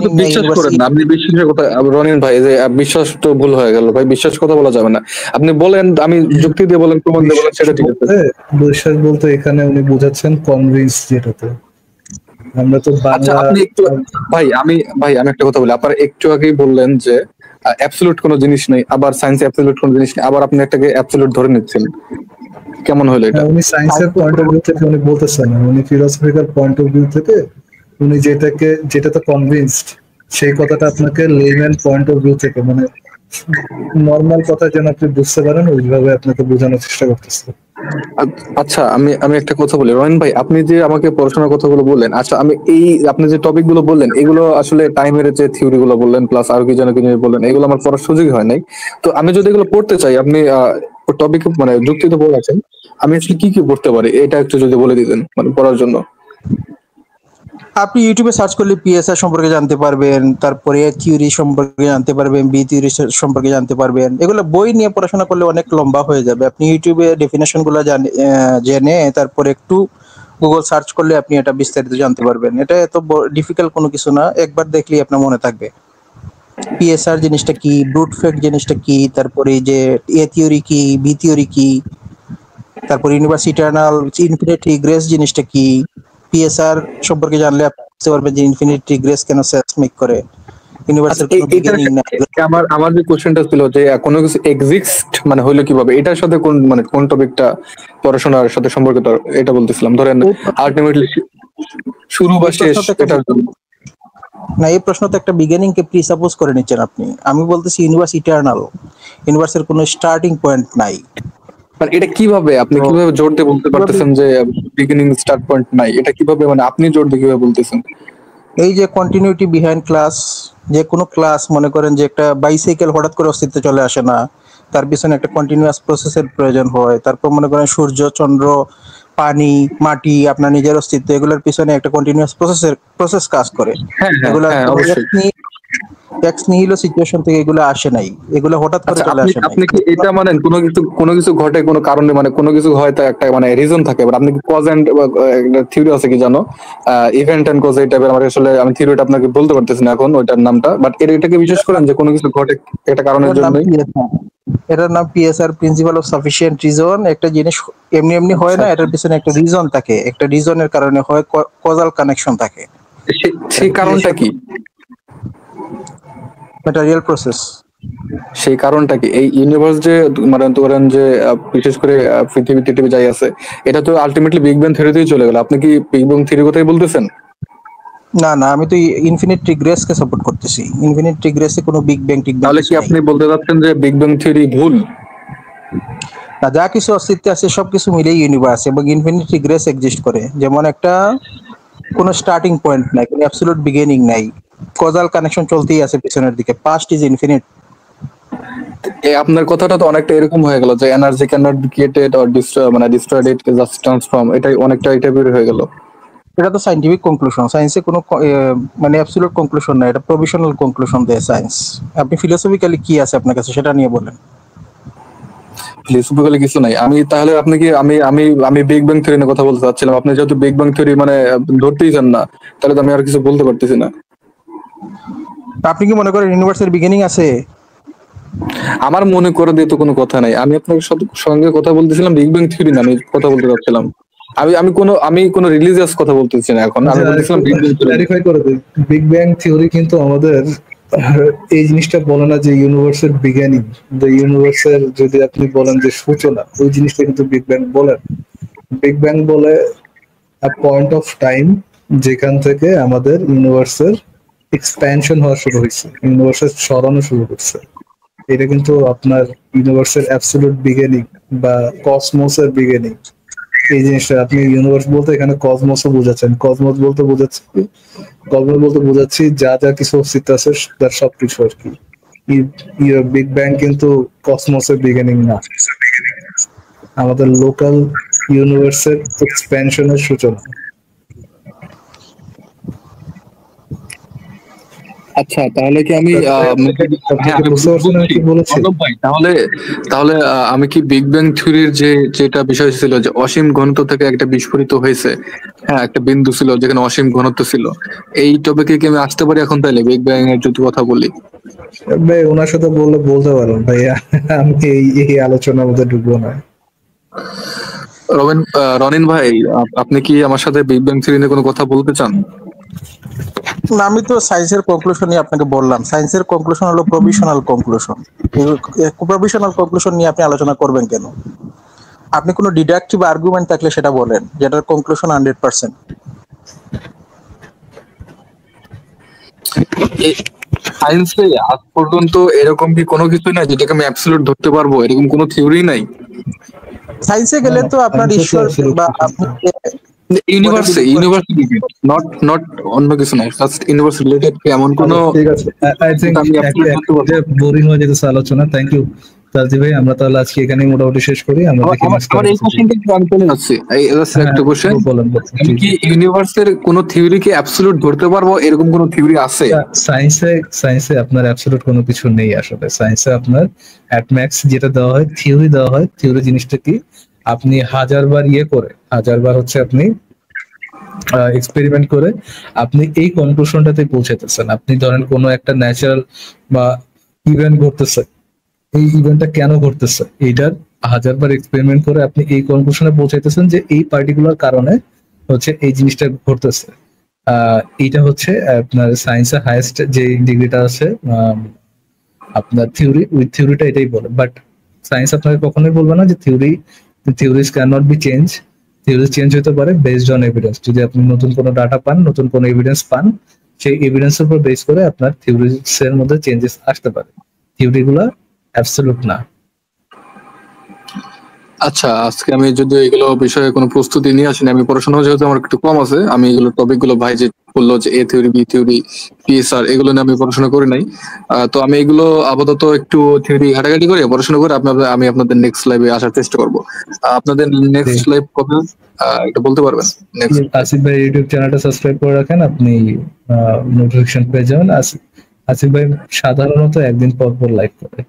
তো বিশ্বাস করেন না, আপনি বিশ্বাসের কথা রনিন ভাই, যে বিশ্বাস তো ভুল হয়ে গেল ভাই, বিশ্বাস কথা বলা যাবে না। আপনি বলেন, আমি যুক্তি দিয়ে বলেন, প্রমাণ দিয়ে বলেন, সেটা ঠিক আছে। বিশ্বাস বলতে এখানে উনি বোঝাচ্ছেন কনভিন্স, যেটাতে আমরা তো আচ্ছা আপনি একটু ভাই আমি একটা কথা বলি, আপনারা একটু আগেই বললেন যে অ্যাবসলিউট কোনো জিনিস নেই, আবার সায়েন্সে অ্যাবসলিউট কোনো জিনিস নেই, আবার আপনি একটাকে অ্যাবসলিউট ধরে নিচ্ছেন, কেমন হলো এটা? উনি সায়েন্সের পয়েন্ট অফ ভিউ থেকে উনি বলতেছেন না, উনি ফিলোসফিক্যাল পয়েন্ট অফ ভিউ থেকে উনি যেটাতে কনভিন্সড, সেই কথাটা আপনাকে লেম্যান পয়েন্ট অফ ভিউ থেকে, মানে নরমাল কথা যেন আপনি বুঝতে পারেন, ওইভাবে আপনাকে বোঝানোর চেষ্টা করতেছে। আচ্ছা আমি একটা কথা বলি রহিন ভাই, আপনি যে আমাকে পড়াশোনার কথাগুলো বললেন, আচ্ছা আপনি যে টপিক গুলো বললেন, এগুলো আসলে টাইমের যে থিওরি গুলো বললেন, প্লাস আর কি যেন কি বললেন, এগুলো আমার পড়ার সুযোগই হয় নাই। তো আমি যদি এগুলো পড়তে চাই, আপনি টপিক মানে যুক্তি তো বলেছেন, আমি আসলে কি কি পড়তে পারি এটা একটু যদি বলে দিতেন, মানে পড়ার জন্য। আপনি ইউটিউবে সার্চ করলে পিএসআর সম্পর্কে জানতে পারবেন, তারপরে থিওরি সম্পর্কে জানতে পারবেন, বি থিওরি সম্পর্কে জানতে পারবেন। এগুলো বই নিয়ে পড়াশোনা করলে অনেক লম্বা হয়ে যাবে। আপনি ইউটিউবে ডেফিনেশন গুলো জেনে তারপরে একটু গুগল সার্চ করলে আপনি এটা বিস্তারিত জানতে পারবেন। এটা এত ডিফিকাল্ট কোনো কিছু না, একবার দেখলেই আপনার মনে থাকবে পিএসআর জিনিসটা কি, ব্রুট ফেক্ট জিনিসটা কি, তারপরে যে এ থিওরি কি, বি থিওরি কি, তারপর ইউনিভার্স ইটারনাল, ইনফিনিট রিগ্রেস জিনিসটা কি। পিএসআর সম্পর্কে জানলে আপনি বুঝতে পারবেন যে ইনফিনিট রিগ্রেস কেন সেসমিক করে, ইউনিভার্সের কোনো বিগিনিং নাই। আমার যে কোশ্চেনটা ছিল যে কোনো কিছু এক্সিস্ট মানে হলো কিভাবে, এটার সাথে কোন টপিকটা পড়াশোনার সাথে সম্পর্কিত, এটা বলতেছিলাম। ধরেন আলটিমেটলি শুরু বা শেষ, এটা না, এই প্রশ্ন তো একটা বিগিনিং কে প্রিসাপোজ করে নিচ্ছেন আপনি। আমি বলতেছি ইউনিভার্স ইটারনাল, ইউনিভার্সের কোনো স্টার্টিং পয়েন্ট নাই। মানে এটা কিভাবে আপনি কিভাবে জোর দিয়ে বলতে পারতেছেন যে বিগিনিং স্টার্ট পয়েন্ট নাই? এটা কিভাবে, মানে আপনি জোর দিয়ে কিভাবে বলতেছেন? এই যে কন্টিনিউটি বিহাইন্ড ক্লাস, যে কোনো ক্লাস, মনে করেন যে একটা বাইসাইকেল হঠাৎ করে অস্তিত্বে চলে আসে না, তার পিছনে একটা কন্টিনিউয়াস প্রসেসের প্রয়োজন হয়। তারপর মনে করেন সূর্য, চন্দ্র, পানি, মাটি, আপনার নিজের অস্তিত্ব, এগুলোর পিছনে একটা কন্টিনিউয়াস প্রসেস কাজ করে। এগুলো এক্স নিহিলো সিচুয়েশন থেকে এগুলো আসে নাই, এগুলো হঠাৎ করে চলে আসে। আপনি কি এটা মানেন কোনো কিছু ঘটে কোনো কারণে, মানে কোনো কিছু হয় তা একটা মানে রিজন থাকে, বাট আপনি কি কজ এন্ড থিওরি আছে কি জানো, ইভেন্ট এন্ড কজ, এই টাইপের। আমার আসলে আমি থিওরিটা আপনাকে বলতে পারতেছি না এখন ওইটার নামটা, বাট এটাকে বিশেষ করেন যে কোনো কিছু ঘটে একটা কারণের জন্যই। এটার নাম PSR, principal of sufficient reason. একটা জিনিস এমনি এমনি হয় না, এটার পিছনে একটা রিজন থাকে, একটা রিজনের কারণে হয়, কজাল কানেকশন থাকে। সেই কারণটা কি? Material process. সেই কারণটা কি? এই ইউনিভার্স যে মানে ধরেন যে বিশেষ করে পৃথিবী যাই আছে, এটা তো আলটিমেটলি বিগ ব্যাং থিওরিতেই চলে গেল। আপনি কি বিগ ব্যাং থিওরির কথাই বলতেছেন? না, আমি তো ইনফিনিট রিগ্রেস কে সাপোর্ট করতেছি। ইনফিনিট রিগ্রেসে কোনো বিগ ব্যাং ঠিক। তাহলে কি আপনি বলতে চাচ্ছেন যে বিগ ব্যাং থিওরি ভুল? না, যা কিছু অস্তিত্বে আছে সবকিছু মিলেই ইউনিভার্স এবং ইনফিনিট রিগ্রেস এক্সিস্ট করে। যেমন একটা কোনো স্টার্টিং পয়েন্ট নাই, কোনো অ্যাবসলিউট বিগিনিং নাই, কজাল কানেকশন চলতেই আছে পিছনের দিকে। Past is infinite. আপনার কথাটা তো অনেকটা এরকম হয়ে গেল যে energy can not be created or destroyed, it just transform. এটাই অনেকটা এটা বের হয়ে গেল। এটা তো সায়েন্টিফিক কনক্লুশন, সায়েন্সে কোনো মানে অ্যাবসলিউট কনক্লুশন না, এটা প্রভিশনাল কনক্লুশন দেয় সায়েন্স। আপনি ফিলোসফিক্যালি কি আছে আপনার কাছে সেটা নিয়ে বলেন। ফিলোসফিক্যালি কিছু নাই। তাহলে আপনি কি আমি বিগ ব্যাং থিওরি নিয়ে কথা বলতে চাচ্ছিলাম। আপনি যেহেতু বিগ ব্যাং থিওরি মানে ধরতেই চান না, তাহলে তো আমি আর কিছু বলতে পারতেছি না। আপনি কি মনে করেন ইউনিভার্সের বিগিনিং আছে? আমার মনে করে দিয়ে তো কোনো কথা নাই। আমি আপনার সঙ্গে কথা বলতেছিলাম বিগ ব্যাং থিওরি না, আমি কথা বলতে চাচ্ছিলাম। আমি কোনো রিলিজিয়াস কথা বলতেছি না এখন, আমি বলতেছিলাম ক্লারিফাই করে দিই, বিগ ব্যাং থিওরি কিন্তু আমাদের এই জিনিসটা বলে না যে ইউনিভার্সের বিজ্ঞানী, ইউনিভার্সের যদি আপনি বলেন যে সূচনা, ওই জিনিসটা কিন্তু বিগ ব্যাং বলেন। বিগ ব্যাং বলে পয়েন্ট অফ টাইম যেখান থেকে আমাদের ইউনিভার্সের এক্সপ্যানশন হওয়া শুরু হয়েছে, ইউনিভার্সের ছড়ানো শুরু করছে। এটা কিন্তু আপনার ইউনিভার্সের অ্যাবসলিউট বিগিনিং বা কসমোসের বিগিনিং, এই জিনিসটা আপনি ইউনিভার্স বলতে এখানে কসমোসও বোঝাচ্ছেন। কসমোস বলতে বোঝাচ্ছি যা যা কিছু অস্তিত্ব আছে তার সবকিছু আর কি। বিগ ব্যাং কিন্তু কসমোসের বিগিনিং না, আমাদের লোকাল ইউনিভার্সের এক্সপ্যানশনের সূচনা। আচ্ছা, তাহলে কি আমি তাহলে আমি কি বিগ ব্যাং থিওরির যেটা বিষয় ছিল যে অসীম ঘনত্ব থেকে একটা বিস্ফোরিত হয়েছে, হ্যাঁ একটা বিন্দু ছিল যেখানে অসীম ঘনত্ব ছিল, এই টপিকে কি আমি আসতে পারি এখন? তাহলে বিগ ব্যাং এর যদি কথা বলি ভাই, ওনার সাথে বলতে পারেন ভাই, আমি এই আলোচনার মধ্যে ঢুকবো না। রনিন ভাই, আপনি কি আমার সাথে বিগ ব্যাং থিওরি নিয়ে কোনো কথা বলতে চান? না, আমি তো সায়েন্সের কনক্লুশনই আপনাকে বললাম। সায়েন্সের কনক্লুশন হলো প্রভিশনাল কনক্লুশন। প্রভিশনাল কনক্লুশন নিয়ে আপনি আলোচনা করবেন কেন? আপনি কোনো ডিডাকটিভ আর্গুমেন্ট থাকলে সেটা বলেন, যেটার কনক্লুশন 100%। সায়েন্সে আজ পর্যন্ত এরকম কি কোনো কিছু নাই যেটাকে আমি অ্যাবসলিউট ধরতে পারবো, এরকম কোনো থিওরি নাই? সায়েন্সে গেলে তো আপনার ঈশ্বর বা আপনি ইউনিভার্সে নট অন্য কিছু নাই, জাস্ট ইউনিভার্স রিলেটেড এমন কোনো। ঠিক আছে, আই থিংক বোরিং হয়ে যেতেছে আলোচনা। থ্যাংক ইউ তালজি ভাই, আমরা তাহলে আজকে এখানেই মোটামুটি শেষ করি। আমরা আমার এই কোশ্চেনটা একটু আমি চলে যাচ্ছি, এই একটা কোশ্চেন, আমি কি ইউনিভার্সের কোনো থিওরিকে অ্যাবসলিউট ধরতে পারবো, এরকম কোনো থিওরি আছে? সায়েন্সে আপনার অ্যাবসলিউট কোনো কিছু নেই আসলে। সায়েন্সে আপনার অ্যাট ম্যাক্স যেটা দেওয়া হয়, থিওরি দেওয়া হয়। থিওরি জিনিসটা কি, আপনি হাজারবার হচ্ছে আপনি এক্সপেরিমেন্ট করে আপনি এই কনক্লুশনটাতে পৌঁছাতেছেন। আপনি ধরেন কোনো একটা ন্যাচারাল বা ইভেন্ট ঘটতেছে, এই ইভেন্টটা কেন ঘটতেছে, এইটার হাজারবার এক্সপেরিমেন্ট করে আপনি এই কনক্লুশনে পৌঁছাইতেছেন যে এই পার্টিকুলার কারণে হচ্ছে এই জিনিসটা ঘটতেছে। এইটা হচ্ছে আপনার সায়েন্সের হাইয়েস্ট যে ডিগ্রিটা আছে আপনার থিওরি, ওই থিওরিটা এটাই বলে। বাট সায়েন্স আপনাকে কখনোই বলবে না যে theories can not be change. Theory change হতে পারে বেসড অন এভিডেন্স। যদি আপনি নতুন কোনো ডাটা পান, নতুন কোনো এভিডেন্স পান, সেই এভিডেন্সের উপর বেস করে আপনার থিওরিজের মধ্যে চেঞ্জেস আসতে পারে। থিওরিগুলো অ্যাবসলিউট না। আচ্ছা, আজকে আমি যদি এগুলো বিষয়ে কোনো প্রস্তুতি নিয়ে আসিনি, আমি পড়াশোনা যেহেতু আমার একটু কম আছে, আমি এগুলো টপিকগুলো ভাই যে বললো যে এ থিওরি, বি থিওরি, পিএসআর, এগুলো নিয়ে আমি পড়াশোনা করি নাই। তো আমি এগুলো আপাতত একটু থিওরি ঘাটাঘাটি করে পড়াশোনা করে আমি আপনাদের নেক্সট লাইভে আসার চেষ্টা করবো। আপনাদের নেক্সট লাইভ কবে এটা বলতে পারবেন? আসিফ ভাই ইউটিউব চ্যানেলটা সাবস্ক্রাইব করে রাখেন, আপনি নোটিফিকেশন পেয়ে যাবেন। আসিফ ভাই সাধারণত একদিন পর পর লাইভ করে।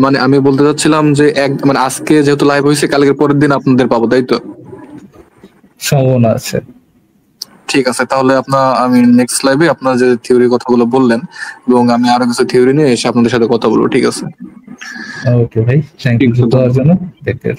মানে আমি বলতে চাচ্ছিলাম যে মানে আজকে যেহেতু লাইভ হয়েছে, কালকের পরের দিন আপনাদের পাবো, তাই তো? সম্ভাবনা আছে। ঠিক আছে, তাহলে আমি নেক্সট লাইভে আপনার যে থিওরি কথাগুলো বললেন এবং আমি আরো কিছু থিওরি নিয়ে এসে আপনাদের সাথে কথা বলবো। ঠিক আছে, ওকে ভাই, থ্যাংক ইউ দেওয়ার জন্য। Take care.